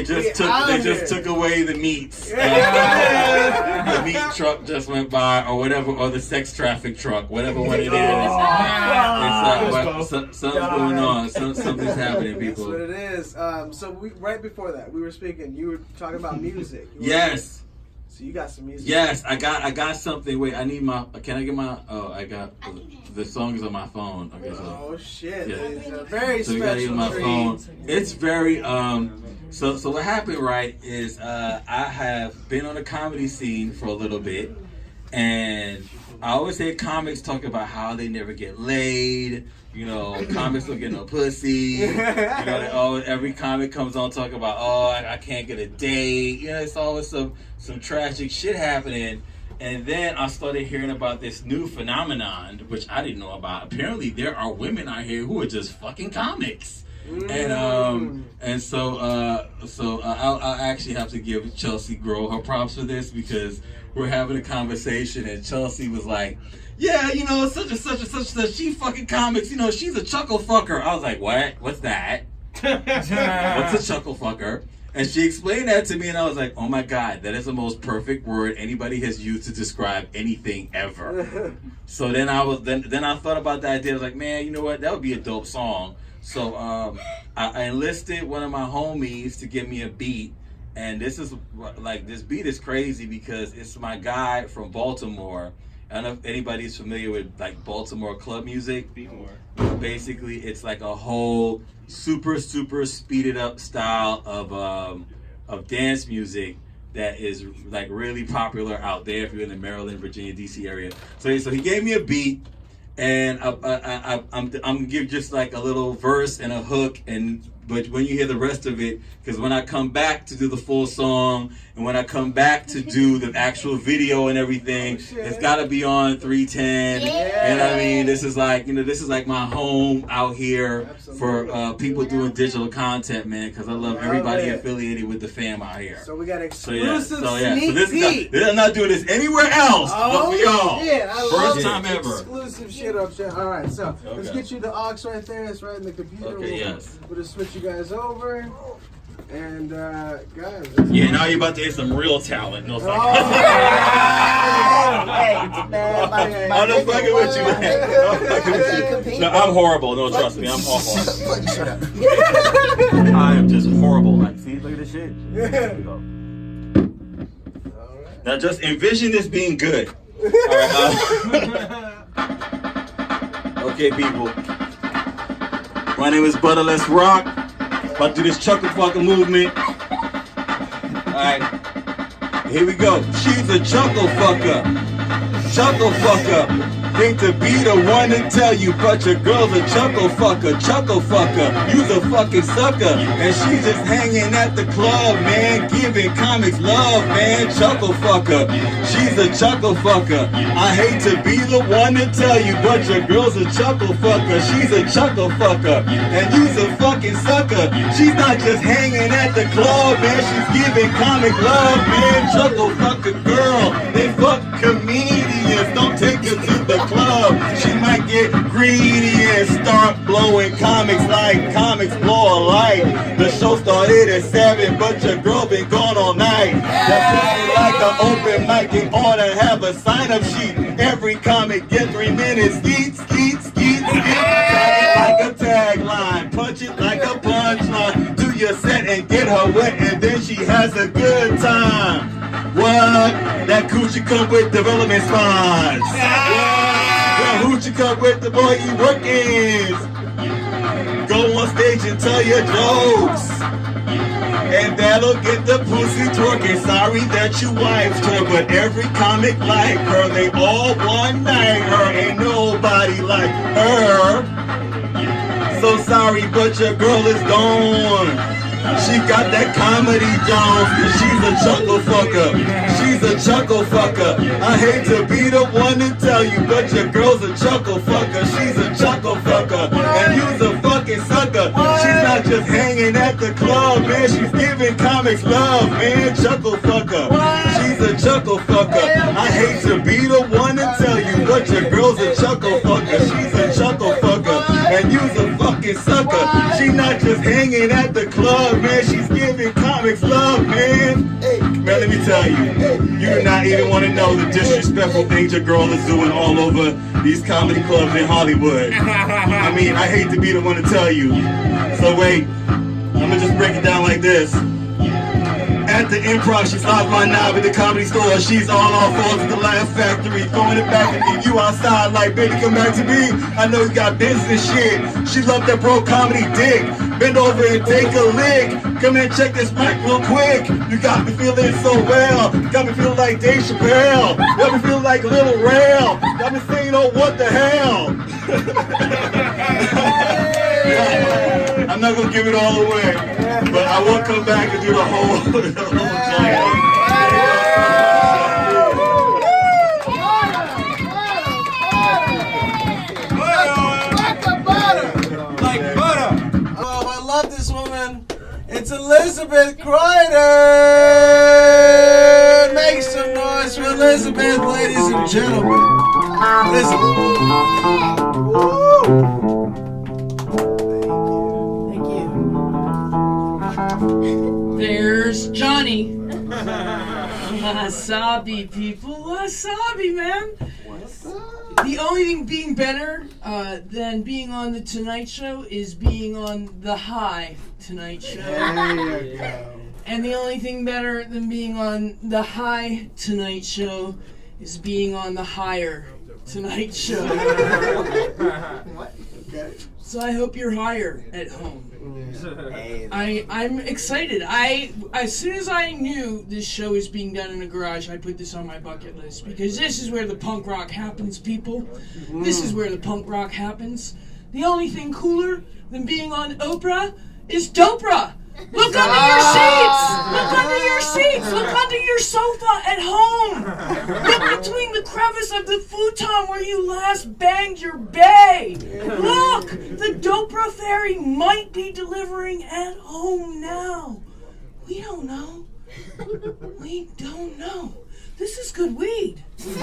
just took away the meats. The meat truck just went by, or whatever, or the sex traffic truck, whatever one it is. Something's going on. Something's happening, people. That's what it is. So right before that, we were speaking. You were talking about music. Yes. So you got some music. Yes, I got something. Wait, I need my. Can I get my? Oh, I got the songs on my phone. Okay, so. Oh shit! Yeah. It's a very So special. you gotta use my phone. It's very So what happened, right, is I have been on the comedy scene for a little bit, and I always hear comics talk about how they never get laid. You know, comics don't get no pussy. You know, every comic comes on talking about, I can't get a date. You know, it's always some tragic shit happening. And then I started hearing about this new phenomenon, which I didn't know about. Apparently, there are women out here who are just fucking comics. And so I'll actually have to give Chelsea Grow her props for this, because we're having a conversation and Chelsea was like, yeah, you know, such and such, she fucking comics, you know, she's a chuckle fucker. I was like, what? What's that? What's a chuckle fucker? And she explained that to me, and I was like, oh my God, that is the most perfect word anybody has used to describe anything ever. So then I thought about that idea. I was like, man, you know what? That would be a dope song. So I enlisted one of my homies to give me a beat, and this beat is crazy because it's my guy from Baltimore. I don't know if anybody's familiar with like Baltimore club music. Basically, it's like a whole super speeded up style of dance music that is like really popular out there if you're in the Maryland, Virginia, DC area. So he gave me a beat, and I'm gonna give just like a little verse and a hook, but when you hear the rest of it, because when I come back to do the full song and when I come back to do the actual video and everything, it's got to be on 310. And I mean, this is like my home out here. Absolutely. For people doing digital content, man, because I love everybody affiliated with the fam out here. So we got exclusive sneak peek. I'm not doing this anywhere else but for y'all. Shit, First time ever. Exclusive shit up there. All right, so let's get you the aux right there. It's right in the computer. Okay, yes. We'll just switch you guys over. And guys. Yeah, now you're about to hear some real talent. No, Hey, man, I'm just fucking with you, man. No, I'm horrible. No, trust me, I'm awful. I am just horrible. Like, see, look at this shit. Here we go. Now just envision this being good. All right. Okay, people. My name is Butter. Let's rock. About to do this chuckle fucker movement. Alright. Here we go. She's a chuckle fucker. Chuckle fucker. Think to be the one to tell you, but your girl's a chuckle fucker. Chuckle fucker. You's a fucking sucker. And she's just hanging at the club, man. Giving comics love, man. Chuckle fucker. She's a chuckle fucker. I hate to be the one to tell you, but your girl's a chuckle fucker. She's a chuckle fucker. And you's a fucking sucker. She's not just hanging at the club, man. She's giving comic love, man. Chuckle fucker girl. They fuck comedians. Don't take her to the club. She might get greedy and start blowing comics like comics blow alike. The show started at 7, but your girl been gone all night. That pussy like an open mic, they ought to have a sign-up sheet. Every comic get 3 minutes. Skeet, skeet, skeet, skeet. Tag it like a tagline. Punch it like a punchline. Do your set and get her wet, and then she has a good time. What? That coochie come with development spots. That hoochie come with the boy you workins. Go on stage and tell your jokes, and that'll get the pussy twerking. Sorry that you wife twerk, but every comic like her. They all one night her. Ain't nobody like her. So sorry, but your girl is gone. She got that comedy Jones. She's a chuckle fucker. She's a chuckle fucker. I hate to be the one to tell you, but your girl's a chuckle fucker. She's a chuckle fucker. And you's a fucking sucker. She's not just hanging at the club, man. She's giving comics love, man. Chuckle fucker. She's a chuckle fucker. I hate to be the one to tell you, but your girl's a chuckle fucker. She's a chuckle fucker. And you's a fucking sucker. She's not just hanging at the club, man. She's giving comics love, man. Man, let me tell you, you do not even want to know the disrespectful things your girl is doing all over these comedy clubs in Hollywood. I mean, I hate to be the one to tell you. So wait, I'm gonna just break it down like this. At the Improv, she's off my knob at the Comedy Store. She's all off fours at the Laugh Factory, throwing it back and leave you outside like, baby, come back to me. I know you got business shit. She love that bro comedy dick. Bend over and take a lick. Come and check this mic real quick. You got me feeling so well. Got me feeling like Dave Chappelle. Got me feeling like Little Rail. Got me saying, oh, what the hell? I'm not gonna give it all away, but I will come back and do the whole giant. Like butter. Oh, I love this woman. It's Elizabeth Kreider. Make some noise for Elizabeth, ladies and gentlemen. Elizabeth. Woo. There's Johnny. Wasabi, people. Wasabi, man. The only thing being better than being on the Tonight Show is being on the High Tonight Show. There you go. And the only thing better than being on the High Tonight Show is being on the Higher Tonight Show. So I hope you're higher at home. I'm excited. As soon as I knew this show is being done in a garage, I put this on my bucket list because this is where the punk rock happens, people. This is where the punk rock happens. The only thing cooler than being on Oprah is Dopra. Look under your seats! Look under your seats! Look under your sofa at home! Look between the crevice of the futon where you last banged your bae! Look! The Dopra Fairy might be delivering at home now. We don't know. We don't know. This is good weed. This is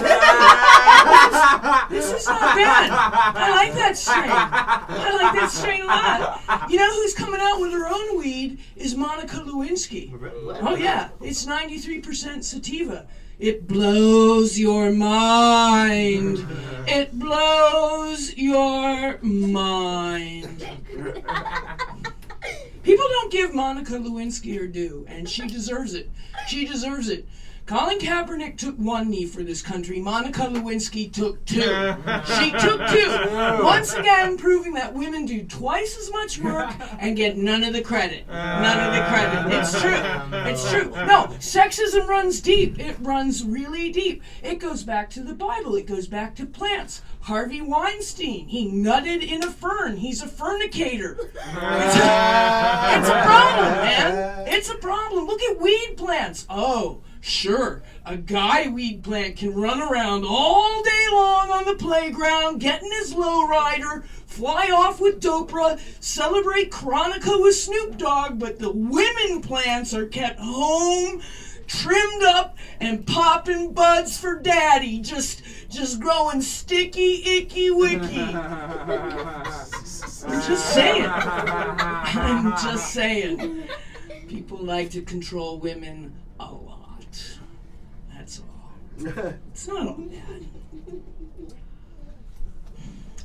not bad. I like that strain. I like that strain a lot. You know who's coming out with her own weed is Monica Lewinsky. Oh yeah, it's 93% sativa. It blows your mind. It blows your mind. People don't give Monica Lewinsky her due, and she deserves it. She deserves it. Colin Kaepernick took 1 knee for this country. Monica Lewinsky took 2. She took 2. Once again, proving that women do twice as much work and get none of the credit. None of the credit. It's true. It's true. No, sexism runs deep. It runs really deep. It goes back to the Bible. It goes back to plants. Harvey Weinstein, he nutted in a fern. He's a fernicator. It's a problem, man. It's a problem. Look at weed plants. Oh, sure, a guy weed plant can run around all day long on the playground, get in his lowrider, fly off with Dopra, celebrate Chronica with Snoop Dogg, but the women plants are kept home, trimmed up, and popping buds for daddy, just growing sticky, icky, wicky. I'm just saying. I'm just saying. People like to control women a lot. That's all. It's not all bad.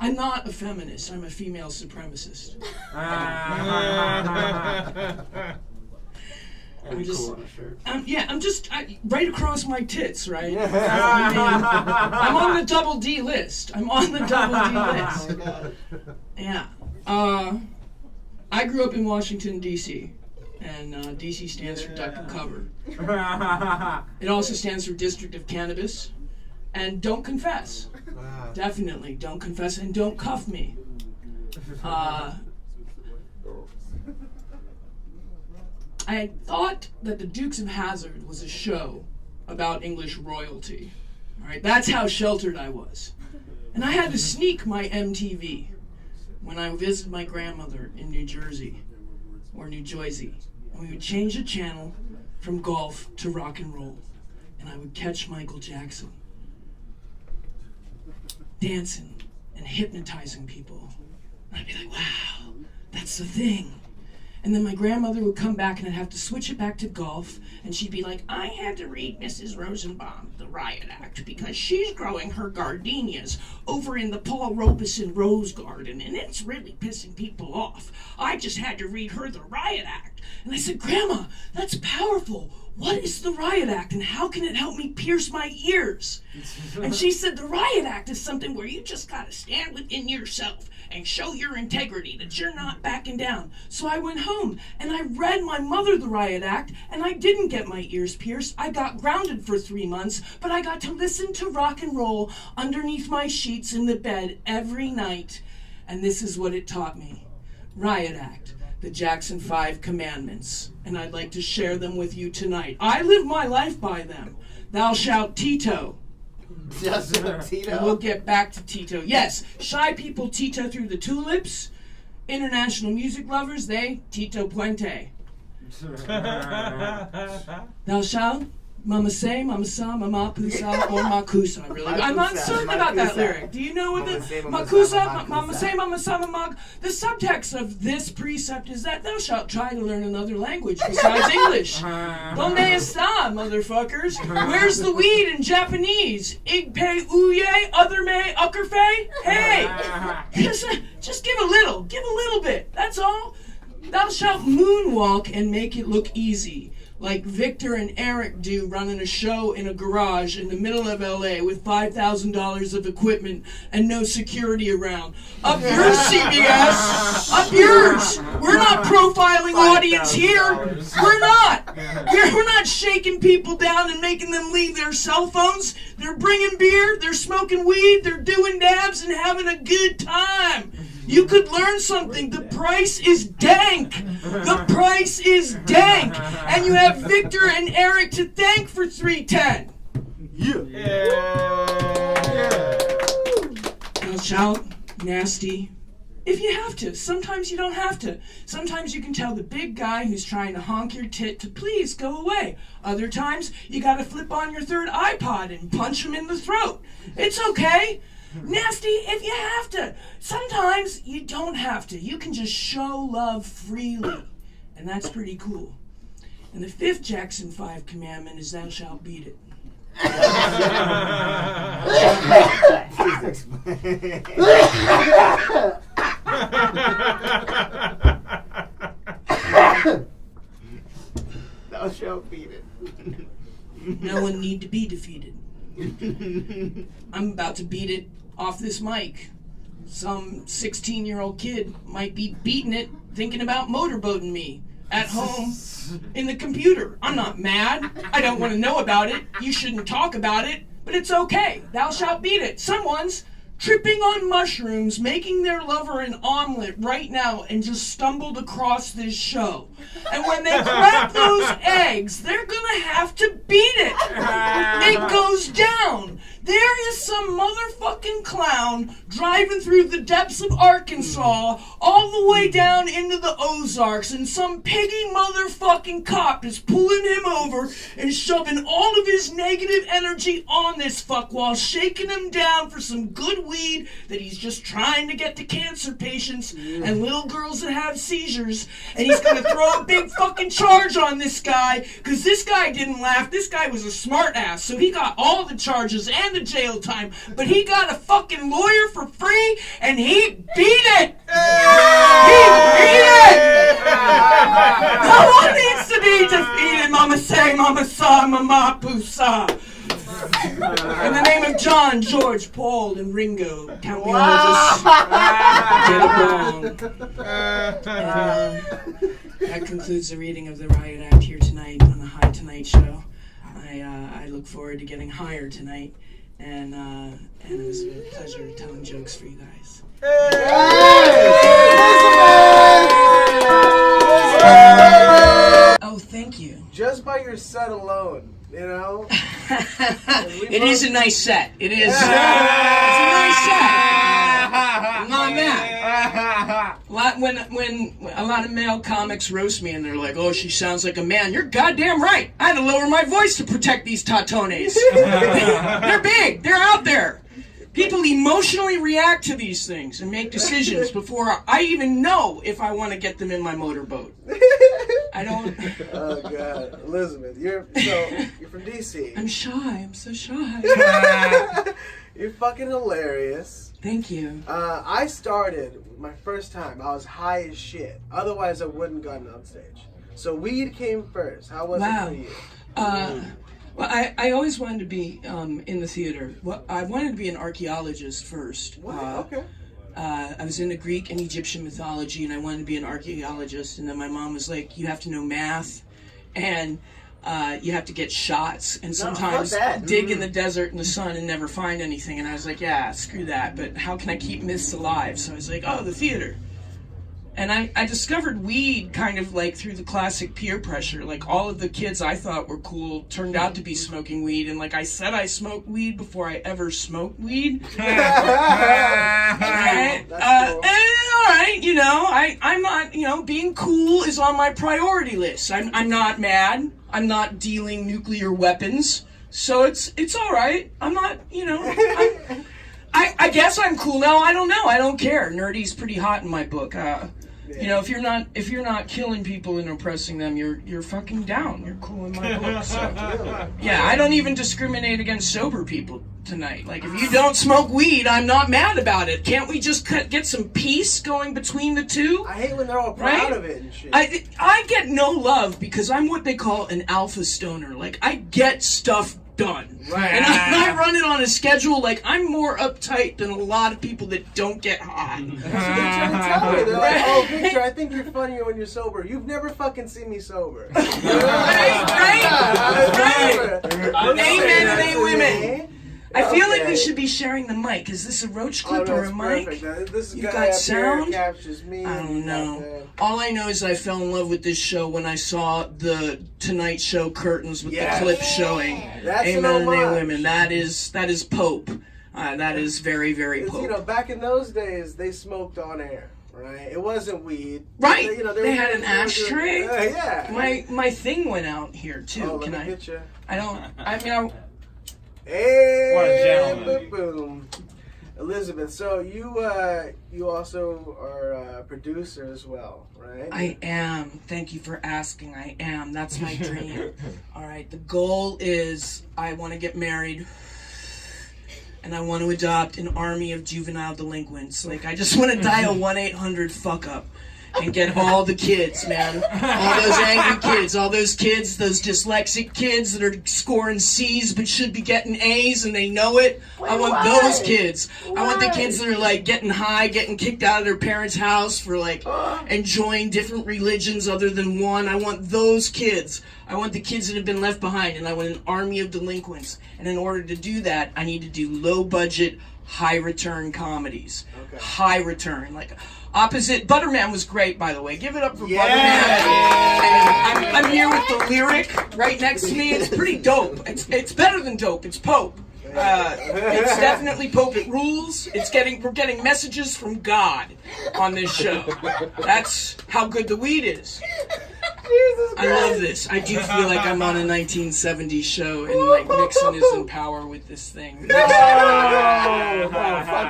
I'm not a feminist. I'm a female supremacist. I'm just right across my tits, right? I mean, I'm on the double D list. Yeah. I grew up in Washington, D.C., and D.C. stands for Duck and Cover. It also stands for District of Cannabis. And don't confess. Definitely don't confess, and don't cuff me. I thought that the Dukes of Hazzard was a show about English royalty. All right, that's how sheltered I was. And I had to sneak my MTV when I visited my grandmother in New Jersey, or New Jersey. And we would change the channel from golf to rock and roll. And I would catch Michael Jackson dancing and hypnotizing people. And I'd be like, wow, that's the thing. And then my grandmother would come back and I'd have to switch it back to golf, and she'd be like, I had to read Mrs. Rosenbaum, the Riot Act, because she's growing her gardenias over in the Paul Robeson Rose Garden, and it's really pissing people off. I just had to read her the Riot Act. And I said, Grandma, that's powerful. What is the Riot Act, and how can it help me pierce my ears? And she said, the Riot Act is something where you just gotta stand within yourself and show your integrity, that you're not backing down. So I went home and I read my mother the Riot Act, and I didn't get my ears pierced. I got grounded for 3 months, but I got to listen to rock and roll underneath my sheets in the bed every night. And this is what it taught me. Riot Act, the Jackson 5 Commandments, and I'd like to share them with you tonight. I live my life by them. Thou shalt Tito. Just Tito. And we'll get back to Tito. Yes, shy people Tito through the tulips. International music lovers, they Tito Puente. Thou shalt Mama say, Mama sa, Mama pusa, or Makusa. Really, I'm uncertain about that lyric. Do you know what the Makusa, Mama say, Mama sa, Mama? The subtext of this precept is that thou shalt try to learn another language besides English. Donde está, motherfuckers? Where's the weed in Japanese? Igpe uye, other me, uckerfe? Hey, just give a little bit. That's all. Thou shalt moonwalk and make it look easy, like Victor and Eric do, running a show in a garage in the middle of LA with $5,000 of equipment and no security around. Up yours, CBS! Up yours! We're not profiling audience here. We're not. We're not shaking people down and making them leave their cell phones. They're bringing beer, they're smoking weed, they're doing dabs and having a good time. You could learn something. The price is dank. The price is dank. And you have Victor and Eric to thank for 310. Yeah. Now shout, nasty. If you have to. Sometimes you don't have to. Sometimes you can tell the big guy who's trying to honk your tit to please go away. Other times, you gotta flip on your third iPod and punch him in the throat. It's okay. Nasty if you have to. Sometimes you don't have to. You can just show love freely. And that's pretty cool. And the 5th Jackson 5 commandment is thou shalt beat it. Thou shalt beat it. No one need to be defeated. I'm about to beat it off this mic. Some 16-year-old kid might be beating it, thinking about motorboating me at home in the computer. I'm not mad. I don't want to know about it. You shouldn't talk about it, but it's okay. Thou shalt beat it. Someone's tripping on mushrooms, making their lover an omelet right now, and just stumbled across this show. And when they crack those eggs, they're gonna have to beat it. It goes down. There is some motherfucking clown driving through the depths of Arkansas all the way down into the Ozarks, and some piggy motherfucking cop is pulling him over and shoving all of his negative energy on this fuck while shaking him down for some good weed that he's just trying to get to cancer patients and little girls that have seizures. And he's gonna throw a big fucking charge on this guy, because this guy didn't laugh. This guy was a smart ass, so he got all the charges and the jail time, but he got a fucking lawyer for free, and he beat it! He beat it! No one needs to be defeated, mama say, mama saw, mama pusa. In the name of John, George, Paul, and Ringo, can't we all just get along? That concludes the reading of the Riot Act here tonight on the High Tonight Show. I look forward to getting higher tonight, and it was a pleasure telling jokes for you guys. Oh, thank you. Just by your set alone, you know? It is a nice set. It is. It's a nice set. I'm not mad. When a lot of male comics roast me and they're like, "Oh, she sounds like a man," you're goddamn right. I had to lower my voice to protect these tatones. They're big. They're out there. People emotionally react to these things and make decisions before I even know if I want to get them in my motorboat. I don't. Oh God, Elizabeth, you're from DC. I'm shy. I'm so shy. You're fucking hilarious. Thank you. I started my first time. I was high as shit. Otherwise, I wouldn't gotten on stage. So weed came first. How was it for you? Well, I always wanted to be in the theater. Well, I wanted to be an archaeologist first. What? Okay. I was into Greek and Egyptian mythology, and I wanted to be an archaeologist. And then my mom was like, "You have to know math, and you have to get shots, and sometimes dig in the desert in the sun and never find anything." And I was like, "Yeah, screw that. But how can I keep myths alive?" So I was like, "Oh, the theater." And I discovered weed kind of like through the classic peer pressure. Like all of the kids I thought were cool turned out to be smoking weed. And like I said, I smoked weed before I ever smoked weed. Right? All right, you know, I'm not, you know, being cool is on my priority list. I'm not mad. I'm not dealing nuclear weapons. So it's all right. I'm not, you know, I guess I'm cool now. I don't know. I don't care. Nerdy's pretty hot in my book. You know, if you're not killing people and oppressing them, you're fucking down. You're cool in my book. So, yeah, I don't even discriminate against sober people tonight. Like, if you don't smoke weed, I'm not mad about it. Can't we just get some peace going between the two? I hate when they're all proud of it and shit. I get no love because I'm what they call an alpha stoner. Like, I get stuff done. Right. And I run it on a schedule. Like, I'm more uptight than a lot of people that don't get high. That's what they're trying to tell me. They're like, "Oh, Victor, I think you're funnier when you're sober. You've never fucking seen me sober." Right. Amen and amen. I feel like we should be sharing the mic. Is this a roach clip or a mic? This You got sound? Captures me. I don't know. All I know is I fell in love with this show when I saw the Tonight Show curtains with the clip showing. That's Amen and amen. That is Pope. That is very, very Pope. You know, back in those days, they smoked on air. Right, it wasn't weed. Right, you know, they had an ashtray. Yeah. My thing went out here too. Oh, Can let I? me get you. I don't. I mean, Hey, What a gentleman. boom. Elizabeth, so you also are a producer as well, right? I am. Thank you for asking. I am. That's my dream. All right. The goal is I want to get married. And I want to adopt an army of juvenile delinquents. Like, I just want to dial 1-800 fuck up. and get all the kids, man. All those angry kids, all those kids, those dyslexic kids that are scoring C's but should be getting A's and they know it. I want those kids. I want the kids that are like getting high, getting kicked out of their parents' house for like enjoying different religions other than one. I want those kids. I want the kids that have been left behind, and I want an army of delinquents. And in order to do that, I need to do low budget, high return comedies. Okay. High return, like opposite. Butterman was great, by the way. Give it up for Butterman. And I'm here with the Lyric right next to me. It's pretty dope. It's better than dope. It's Pope. It's definitely Pope. It rules. We're getting messages from God on this show. That's how good the weed is. I love this. I do feel like I'm on a 1970s show and like Nixon is in power with this thing. Fuck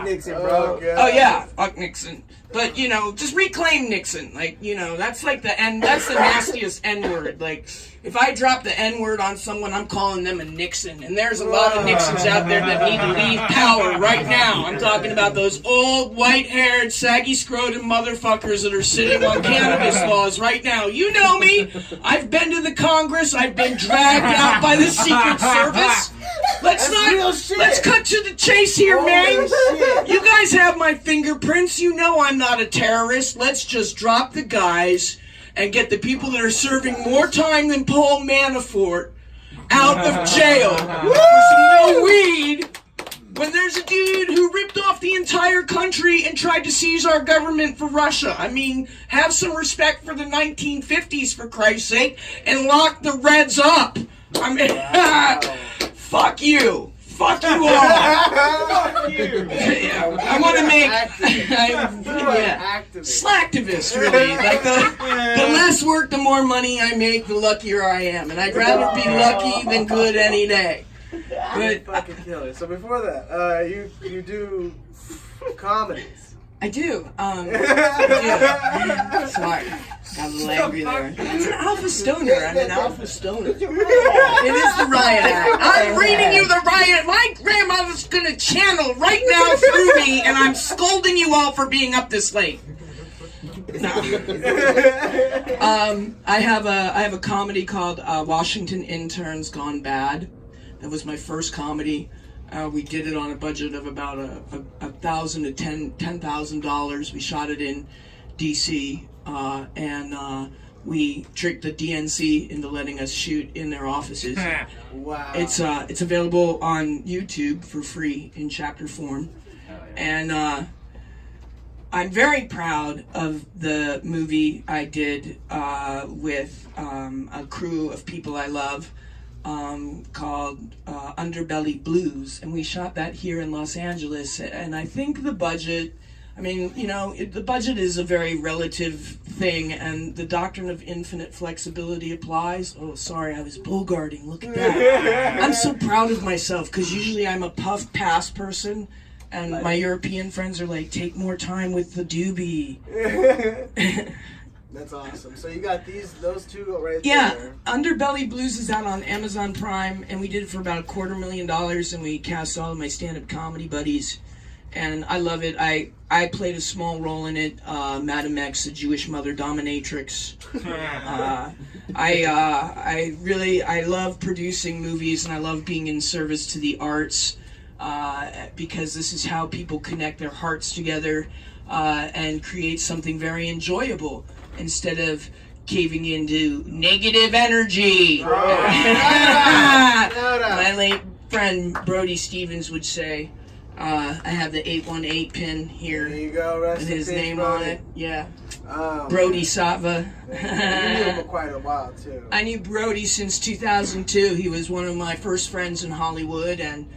Nixon, bro. Oh yeah, fuck Nixon. But you know, just reclaim Nixon. Like, you know, that's like that's the nastiest N-word. Like, if I drop the N-word on someone, I'm calling them a Nixon. And there's a lot of Nixons out there that need to leave power right now. I'm talking about those old, white-haired, saggy-scrotum motherfuckers that are sitting on cannabis laws right now. You know me. I've been to the Congress. I've been dragged out by the Secret Service. Let's cut to the chase here, man. You guys have my fingerprints. You know I'm not a terrorist. Let's just drop the guys and get the people that are serving more time than Paul Manafort out of jail for some no weed when there's a dude who ripped off the entire country and tried to seize our government for Russia. I mean, have some respect for the 1950s, for Christ's sake, and lock the Reds up. I mean, fuck you. Fuck you all. Fuck you. Yeah, I want to make slacktivist, really. Like the less work, the more money I make, the luckier I am, and I'd rather be lucky than good any day. But fucking kill it. So before that, you do comedies. I do. Sorry. Got a little angry there. It's an alpha stoner. I'm an alpha stoner. It is the Riot Act. I'm reading you the Riot. My grandmother's gonna channel right now through me, and I'm scolding you all for being up this late. No. I have a comedy called Washington Interns Gone Bad. That was my first comedy. We did it on a budget of about $1,000 to $10,000. We shot it in D.C. And we tricked the DNC into letting us shoot in their offices. Wow! It's available on YouTube for free in chapter form, and I'm very proud of the movie I did with a crew of people I love. Called Underbelly Blues, and we shot that here in Los Angeles. And I think the budget, I mean, you know, the budget is a very relative thing, and the doctrine of infinite flexibility applies. Oh, sorry, I was bullguarding. Look at that. I'm so proud of myself, because usually I'm a puff pass person, and my European friends are like, take more time with the doobie. That's awesome. So you got those two right there. Yeah, Underbelly Blues is out on Amazon Prime, and we did it for about $250,000, and we cast all of my stand-up comedy buddies, and I love it. I played a small role in it. Madam X, a Jewish mother dominatrix. I love producing movies, and I love being in service to the arts, because this is how people connect their hearts together and create something very enjoyable, instead of caving into negative energy. My late friend Brody Stevens would say, I have the 818 pin here. There you go, rest with his name Brody. on it. Yeah. Brody Satva. You knew him for quite a while, too. I knew Brody since 2002. He was one of my first friends in Hollywood, and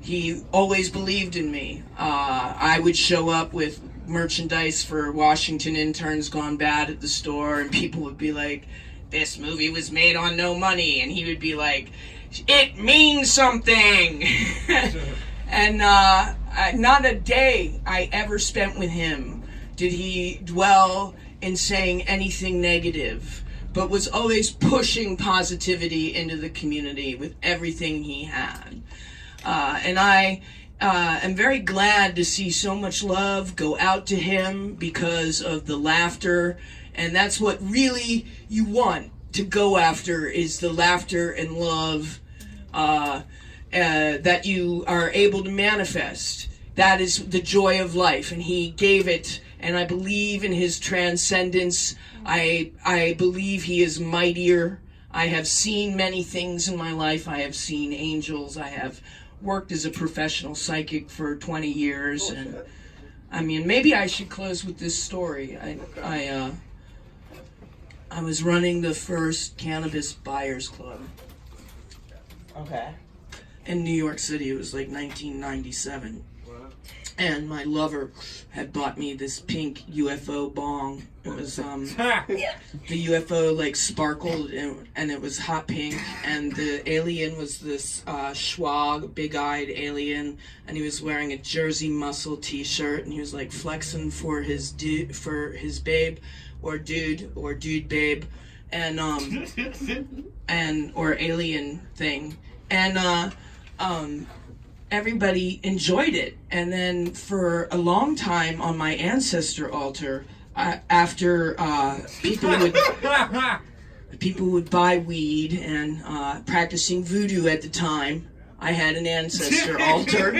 he always believed in me. I would show up with merchandise for Washington Interns Gone Bad at the store, and people would be like, this movie was made on no money, and he would be like, it means something. And not a day I ever spent with him did he dwell in saying anything negative, but was always pushing positivity into the community with everything he had. And am very glad to see so much love go out to him because of the laughter, and that's what really you want to go after, is the laughter and love that you are able to manifest. That is the joy of life, and he gave it, and I believe in his transcendence. I believe he is mightier. I have seen many things in my life. I have seen angels. I have worked as a professional psychic for 20 years, and I mean, maybe I should close with this story. I was running the first cannabis buyers club. Okay. In New York City. It was like 1997. And my lover had bought me this pink UFO bong. It was, the UFO like sparkled and it was hot pink, and the alien was this schwag, big-eyed alien, and he was wearing a Jersey Muscle t-shirt, and he was like flexing for his babe, or dude babe, and or alien thing. And everybody enjoyed it. And then for a long time on my ancestor altar, after people would buy weed, and practicing voodoo at the time, I had an ancestor altar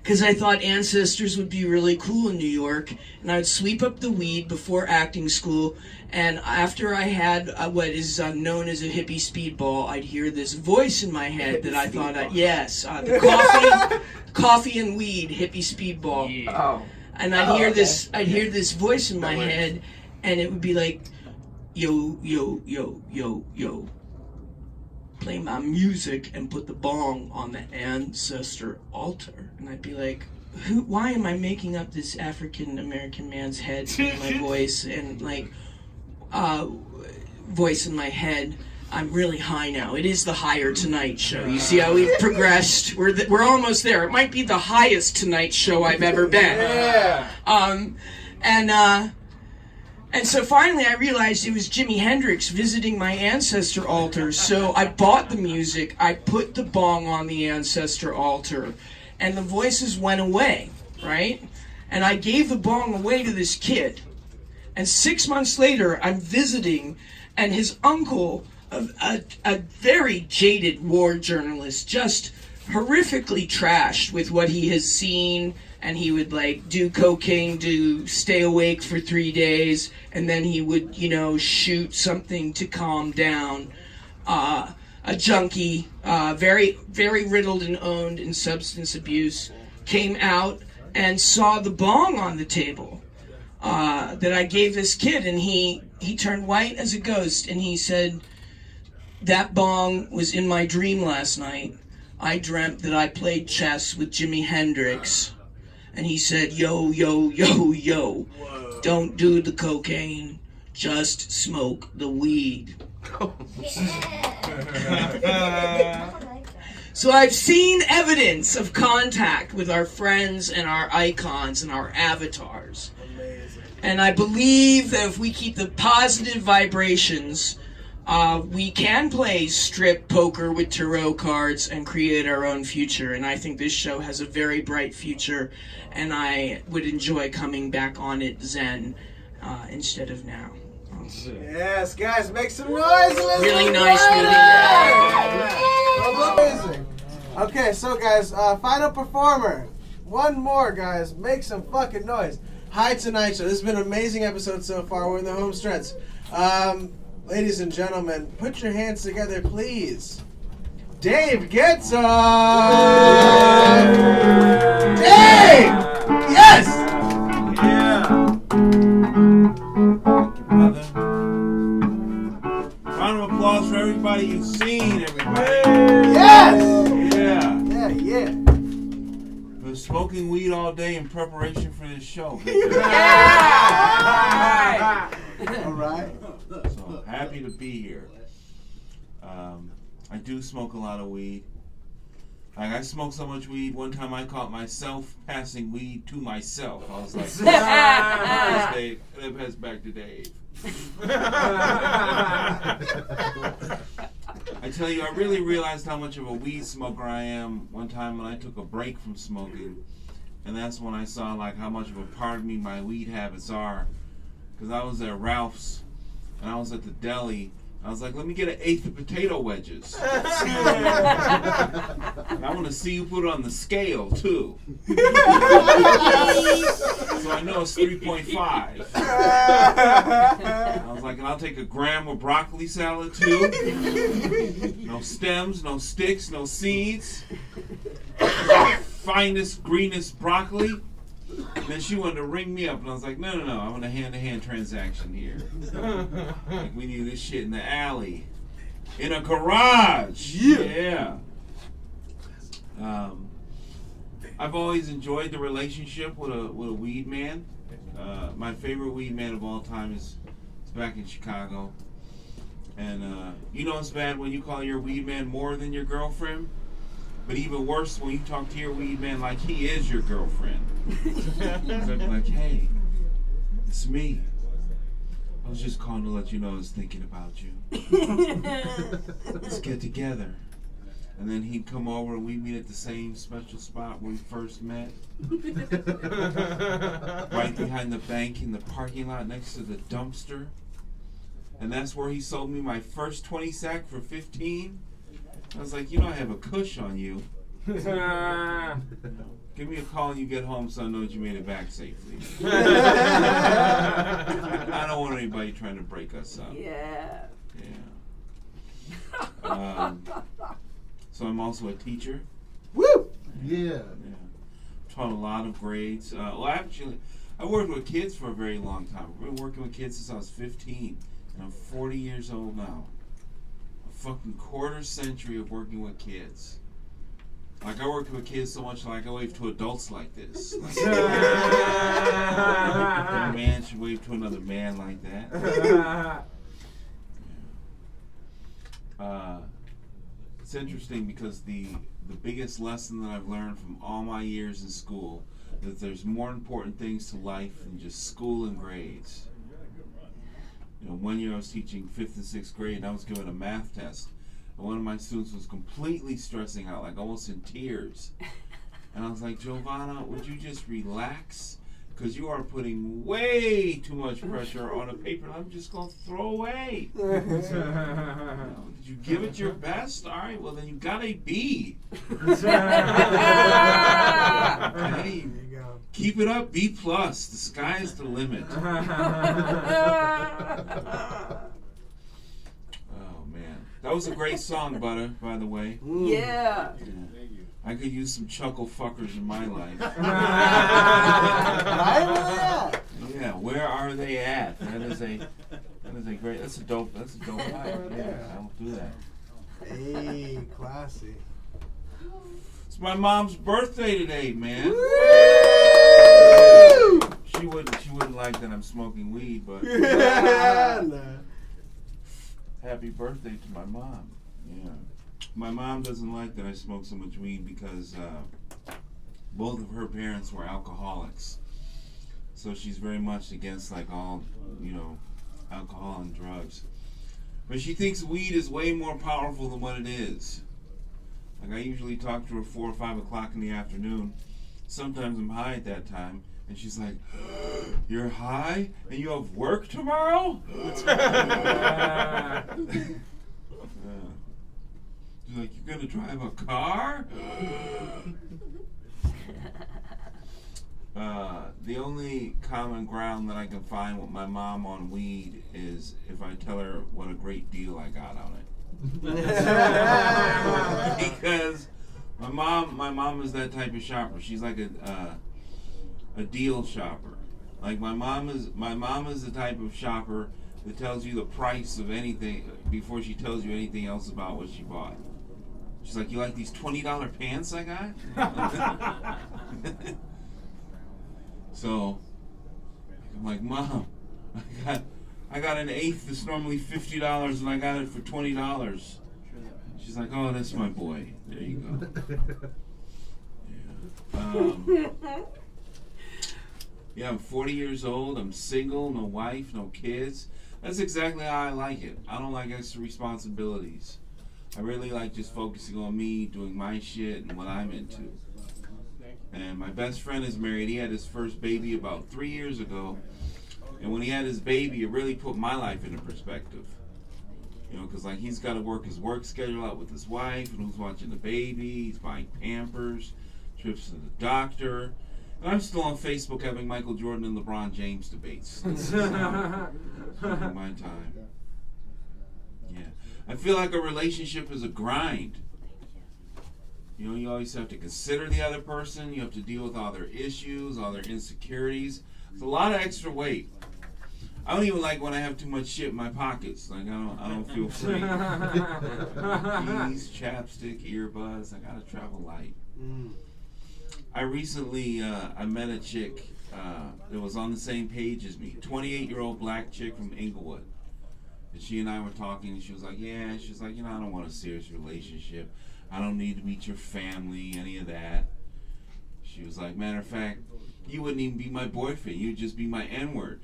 because I thought ancestors would be really cool in New York, and I would sweep up the weed before acting school, and after I had what is known as a hippie speedball, I'd hear this voice in my head that I thought, the coffee and weed hippie speedball. Yeah. Oh. And I'd hear this voice in my head, and it would be like, yo, yo, yo, yo, yo, play my music and put the bong on the ancestor altar. And I'd be like, why am I making up this African American man's head in my voice, and like voice in my head? I'm really high now. It is the Higher Tonight Show. You see how we've progressed? We're almost there. It might be the highest Tonight Show I've ever been. Yeah. And so finally I realized it was Jimi Hendrix visiting my ancestor altar. So I bought the music, I put the bong on the ancestor altar, and the voices went away, right? And I gave the bong away to this kid. And 6 months later, I'm visiting, and his uncle, a very jaded war journalist, just horrifically trashed with what he has seen, and he would like do cocaine to stay awake for 3 days, and then he would, shoot something to calm down. A junkie, very, very riddled and owned in substance abuse, came out and saw the bong on the table that I gave this kid, and he turned white as a ghost, and he said, "That bong was in my dream last night. I dreamt that I played chess with Jimi Hendrix." And he said, "Yo, yo, yo, yo, don't do the cocaine, just smoke the weed." So I've seen evidence of contact with our friends and our icons and our avatars. And I believe that if we keep the positive vibrations, we can play strip poker with tarot cards and create our own future. And I think this show has a very bright future, and I would enjoy coming back on it Zen instead of now. Yes, guys, make some noise. Really nice meeting you. Amazing. Okay, so guys, final performer. One more, guys. Make some fucking noise. Hi Tonight Show. This has been an amazing episode so far. We're in the home stretch. Ladies and gentlemen, put your hands together, please. Dave gets on. Dave! Yes! Yeah. Thank you, brother. Round of applause for everybody you've seen, everybody. Yes! Yeah. Yeah, yeah. Been smoking weed all day in preparation for this show. All right. So happy to be here. I do smoke a lot of weed. Like, I smoke so much weed, one time I caught myself passing weed to myself. I was like, Dave, that pass back to Dave. I tell you, I really realized how much of a weed smoker I am one time when I took a break from smoking. And that's when I saw like how much of a part of me my weed habits are. Because I was at Ralph's and I was at the deli. I was like, let me get an eighth of potato wedges. And I want to see you put it on the scale too. So I know it's 3.5. I was like, and I'll take a gram of broccoli salad too. No stems, no sticks, no seeds. Finest, greenest broccoli. And then she wanted to ring me up, and I was like, no, I want a hand-to-hand transaction here. Like, we need this shit in the alley. In a garage. Yeah. I've always enjoyed the relationship with a weed man. My favorite weed man of all time is back in Chicago. And you know it's bad when you call your weed man more than your girlfriend. But even worse when you talk to your weed man like he is your girlfriend. Like, hey, it's me. I was just calling to let you know I was thinking about you. Let's get together. And then he'd come over and we'd meet at the same special spot where we first met. Right behind the bank in the parking lot next to the dumpster. And that's where he sold me my first 20 sack for 15. I was like, you know I have a cush on you. Give me a call when you get home so I know that you made it back safely. I don't want anybody trying to break us up. Yeah. So I'm also a teacher. Woo! Yeah. Taught a lot of grades. Well, actually, I worked with kids for a very long time. I've been working with kids since I was 15, and I'm 40 years old now. A fucking quarter century of working with kids. Like, I worked with kids so much, like, I wave to adults like this. Like, a man should wave to another man like that. It's interesting because the biggest lesson that I've learned from all my years in school is that there's more important things to life than just school and grades. You know, one year I was teaching 5th and 6th grade and I was given a math test. And one of my students was completely stressing out, like almost in tears. And I was like, Giovanna, would you just relax? Because you are putting way too much pressure on a paper I'm just going to throw away. Did you give it your best? All right, well, then you got a B. Okay. Keep it up, B+. The sky's the limit. Oh, man. That was a great song, Butter, by the way. Yeah. I could use some chuckle fuckers in my life. Yeah, where are they at? That is a great. That's a dope line. Yeah, I will do that. Hey, classy. It's my mom's birthday today, man. Woo! She wouldn't like that I'm smoking weed, but happy birthday to my mom. Yeah. My mom doesn't like that I smoke so much weed because both of her parents were alcoholics. So she's very much against like all, alcohol and drugs. But she thinks weed is way more powerful than what it is. Like I usually talk to her 4 or 5 o'clock in the afternoon. Sometimes I'm high at that time. And she's like, you're high and you have work tomorrow? She's like, you're gonna drive a car? The only common ground that I can find with my mom on weed is if I tell her what a great deal I got on it. Because my mom is that type of shopper. She's like a deal shopper. Like my mom is the type of shopper that tells you the price of anything before she tells you anything else about what she bought. She's like, you like these $20 pants I got? So I'm like, Mom, I got an eighth that's normally $50 and I got it for $20. She's like, oh, that's my boy. There you go. Yeah. I'm 40 years old. I'm single, no wife, no kids. That's exactly how I like it. I don't like extra responsibilities. I really like just focusing on me, doing my shit and what I'm into. And my best friend is married. He had his first baby about 3 years ago. And when he had his baby, it really put my life into perspective. You know, because like he's got to work his work schedule out with his wife, and who's watching the baby, he's buying Pampers, trips to the doctor. And I'm still on Facebook having Michael Jordan and LeBron James debates. Taking my time. Yeah. I feel like a relationship is a grind. You know, you always have to consider the other person. You have to deal with all their issues, all their insecurities. It's a lot of extra weight. I don't even like when I have too much shit in my pockets. Like I don't feel free. Keys, chapstick, earbuds. I gotta travel light. I recently I met a chick that was on the same page as me. 28-year-old black chick from Inglewood. And she and I were talking, and she was like, "Yeah." She's like, "You know, I don't want a serious relationship. I don't need to meet your family, any of that." She was like, "Matter of fact, you wouldn't even be my boyfriend. You'd just be my N-word."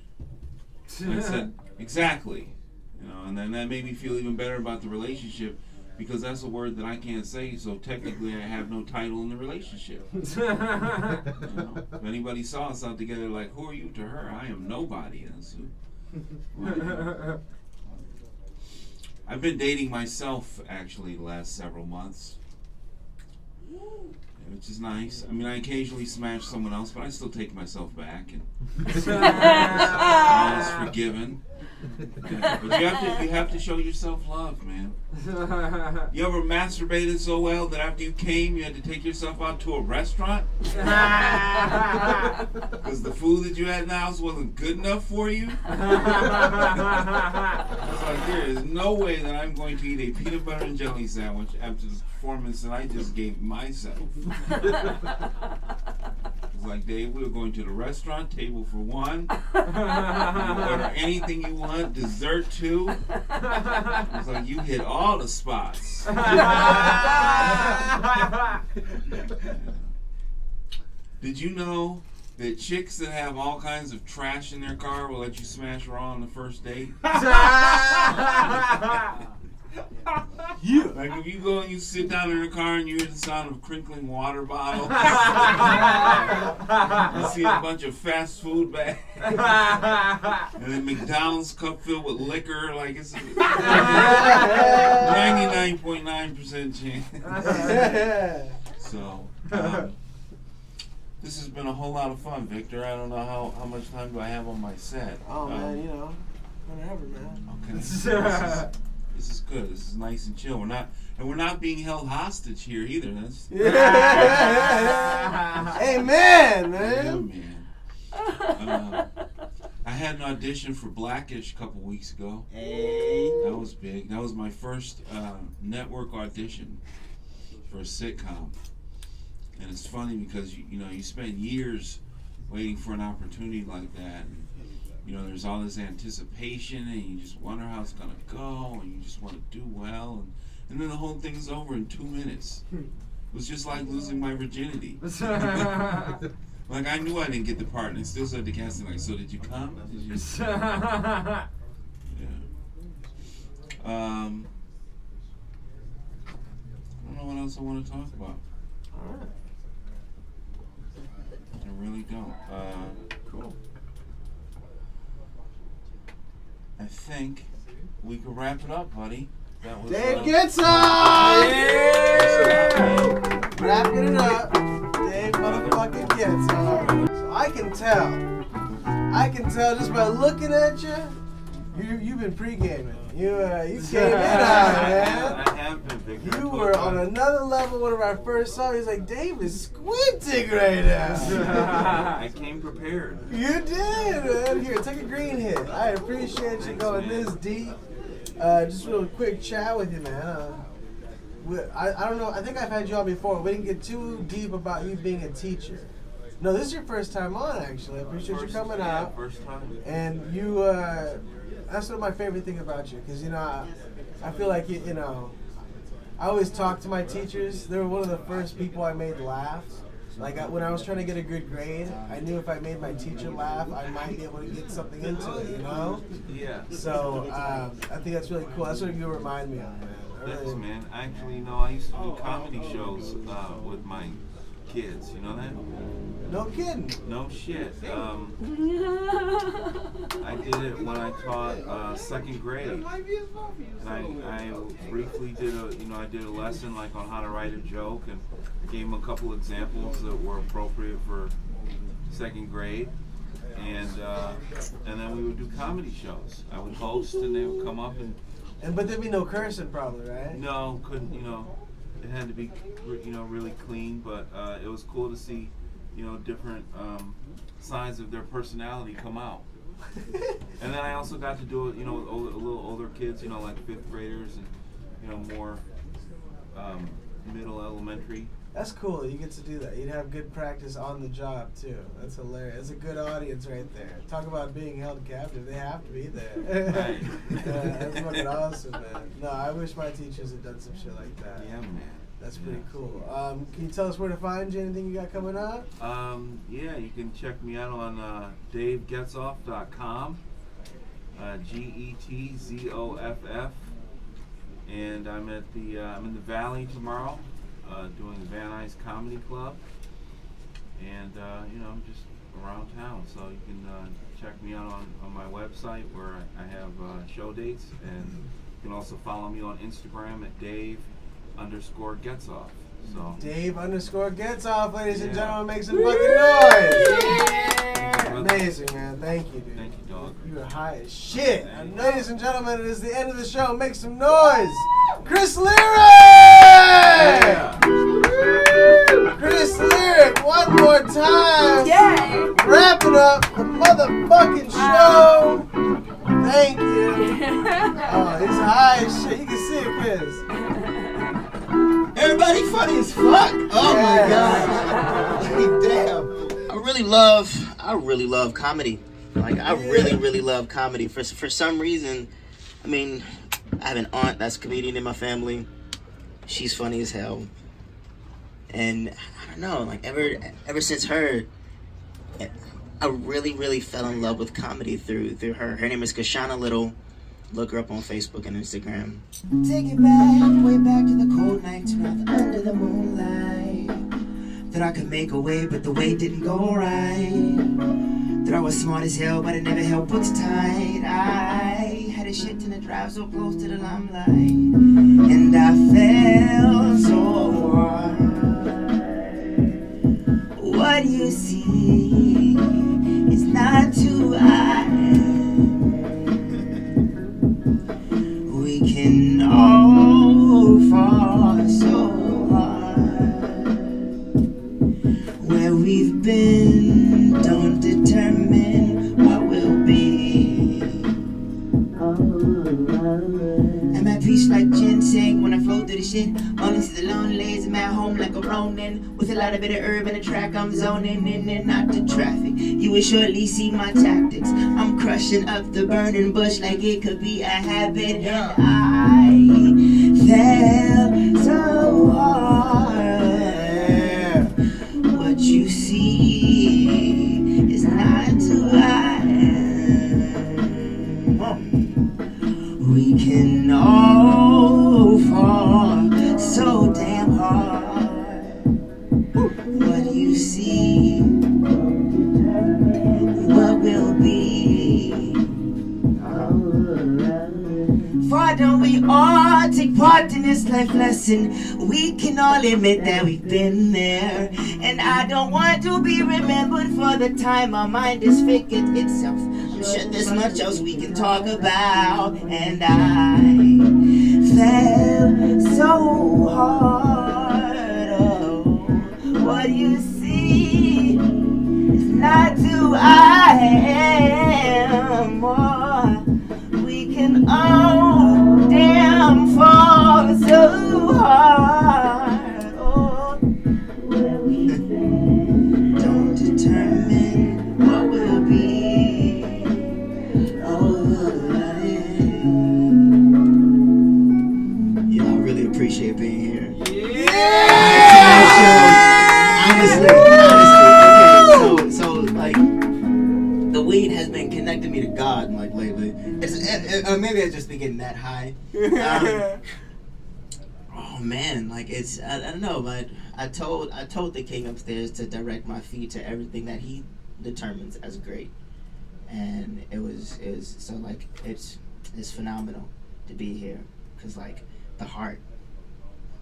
And I said, "Exactly." You know, and then that made me feel even better about the relationship, because that's a word that I can't say, so technically I have no title in the relationship. You know, if anybody saw us out together, like, who are you to her? I am nobody. And so, well, I've been dating myself, actually, the last several months, which is nice. I mean, I occasionally smash someone else, but I still take myself back, and all is forgiven. Yeah, but you have to show yourself love, man. You ever masturbated so well that after you came, you had to take yourself out to a restaurant? Because the food that you had in the house wasn't good enough for you? It's like, there is no way that I'm going to eat a peanut butter and jelly sandwich after the performance that I just gave myself. It's like, Dave, we were going to the restaurant, table for one. You order anything you want, dessert too. It's like, you hit all the spots. Did you know that chicks that have all kinds of trash in their car will let you smash her on the first date? Yeah. Like if you go and you sit down in your car and you hear the sound of crinkling water bottles, you see a bunch of fast food bags, and then McDonald's cup filled with liquor, like it's 99.9% chance. So, this has been a whole lot of fun, Victor. I don't know how much time do I have on my set. Oh man, you know, whatever, man. Okay. This is good. This is nice and chill. We're not being held hostage here either. That's Amen, man. Yeah, man. I had an audition for Blackish a couple weeks ago. Hey. That was big. That was my first network audition for a sitcom. And it's funny because you spend years waiting for an opportunity like that. And, you know, there's all this anticipation, and you just wonder how it's gonna go, and you just want to do well, and then the whole thing's over in 2 minutes. It was just like losing my virginity. Like I knew I didn't get the part, and I still said to casting, like, "So did you come?" Did you? Yeah. I don't know what else I want to talk about. All right. I really don't. Cool. I think we could wrap it up, buddy. That was Dave gets up! Yeah! Wrapping it up. Dave motherfucking gets up. So I can tell just by looking at you, you've been pre-gaming. You came in hot, man. I have been, Victor. You were on another level when I first saw you. He's like, Dave is squinting right now. I came prepared. You did, man. Here, take a green hit. I appreciate you going this deep. Just real quick chat with you, man. I don't know. I think I've had you on before. We didn't get too deep about you being a teacher. No, this is your first time on, actually. I appreciate you coming out. First time. And you, that's one of my favorite things about you, because, I feel like, I always talk to my teachers. They were one of the first people I made laugh. Like when I was trying to get a good grade, I knew if I made my teacher laugh, I might be able to get something into it, you know? Yeah. So I think that's really cool. That's what you remind me of, man. Thanks, man. Actually, you know, I used to do comedy shows with my kids. You know that? No kidding. No shit. I did it when I taught second grade. And I briefly did I did a lesson like on how to write a joke and gave them a couple examples that were appropriate for second grade. And then we would do comedy shows. I would host and they would come up but there'd be no cursing probably, right? No, couldn't, it had to be, really clean, but it was cool to see, different sides of their personality come out. And then I also got to do it, with a little older kids, like fifth graders and, more middle elementary. That's cool. You get to do that. You'd have good practice on the job too. That's hilarious. That's a good audience right there. Talk about being held captive. They have to be there. Right. That's fucking awesome, man. No, I wish my teachers had done some shit like that. Yeah, man. That's pretty cool. Can you tell us where to find you? Anything you got coming up? Yeah, you can check me out on DaveGetzoff.com. GETZOFF. And I'm in the Valley tomorrow. Doing the Van Nuys Comedy Club, and I'm just around town, so you can check me out on my website where I have show dates, and you can also follow me on Instagram at Dave_Getzoff. So Dave_Getzoff, ladies and gentlemen, make some fucking noise! Yeah. Amazing, man. Thank you, dude. Thank you, dog. You are high as shit. And ladies and gentlemen, it is the end of the show. Make some noise. Chris Lyric! Chris Lyric, one more time. Yay! Wrapping up the motherfucking show. Thank you. Oh, he's high as shit. You can see it, Chris. Everybody funny as fuck. Oh my god. Damn. I really love comedy. Like I really love comedy. For some reason, I mean, I have an aunt that's a comedian in my family. She's funny as hell. And I don't know, like ever since her, I really fell in love with comedy through her. Her name is Kashana Little. Look her up on Facebook and Instagram. Take it back, way back to the cold nights right under the moonlight. Thought I could make a way, but the way didn't go right. Thought I was smart as hell, but I never held books tight. I had a shit in the drive so close to the limelight. And I fell so hard. What you see is not too high. We can all fall so hard. Where we've been don't determine what will be. I'm at peace like ginseng when I flow through the shit. Only see the lonelies, I'm at home like a Ronin. With a lot of bit of herb and a track, I'm zoning in and out the traffic. You will surely see my tactics. I'm crushing up the burning bush like it could be a habit. And I fell so hard. What you see is not too high. We can all fall so damn hard. What you see, what will be. Why don't we all take part in this life lesson? We can all admit that we've been there. And I don't want to be remembered for the time our mind disfigured itself. I'm sure there's much else we can talk about. And I fell so hard. Oh, what you see is not who I am. Oh, we can all damn fall so hard. Oh, where we don't determine what will be. Appreciate being here. Yeah! Honestly, honestly, okay, so like, the weed has been connecting me to God, like, lately. Maybe I've just been getting that high. Oh man, like I don't know, but I told the king upstairs to direct my feet to everything that he determines as great, and it was so like it's phenomenal to be here, because like the heart,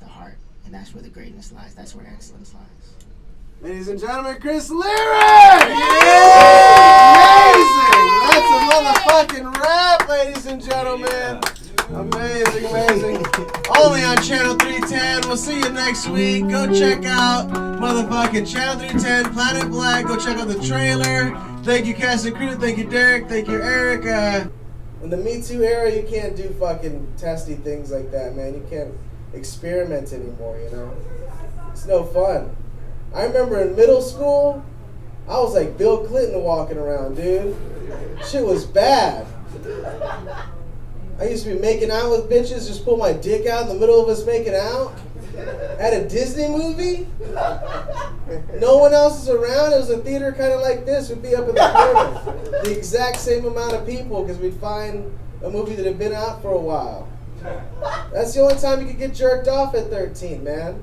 and that's where the greatness lies. That's where excellence lies. Ladies and gentlemen, Chris Lyric! Amazing! That's a motherfucking rap, ladies and gentlemen. Amazing. Only on Channel 310. We'll see you next week. Go check out motherfucking Channel 310, Planet Black. Go check out the trailer. Thank you, cast and crew. Thank you, Derrick. Thank you, Eric. In the Me Too era, you can't do fucking testy things like that, man. You can't experiment anymore, you know? It's no fun. I remember in middle school, I was like Bill Clinton walking around, dude. Shit was bad. I used to be making out with bitches, just pull my dick out in the middle of us making out. At a Disney movie. No one else is around. It was a theater kind of like this. We'd be up in the corner. The exact same amount of people, because we'd find a movie that had been out for a while. That's the only time you could get jerked off at 13, man.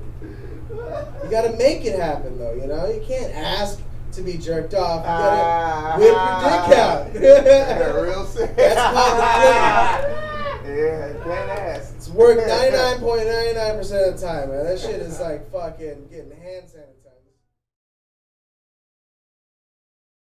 You gotta make it happen, though, you know? You can't ask to be jerked off. You gotta whip your dick out. Real serious. That's called the thing. Yeah, can't ask. It's worked 99.99% of the time, man. That shit is like fucking getting hand sanitizer.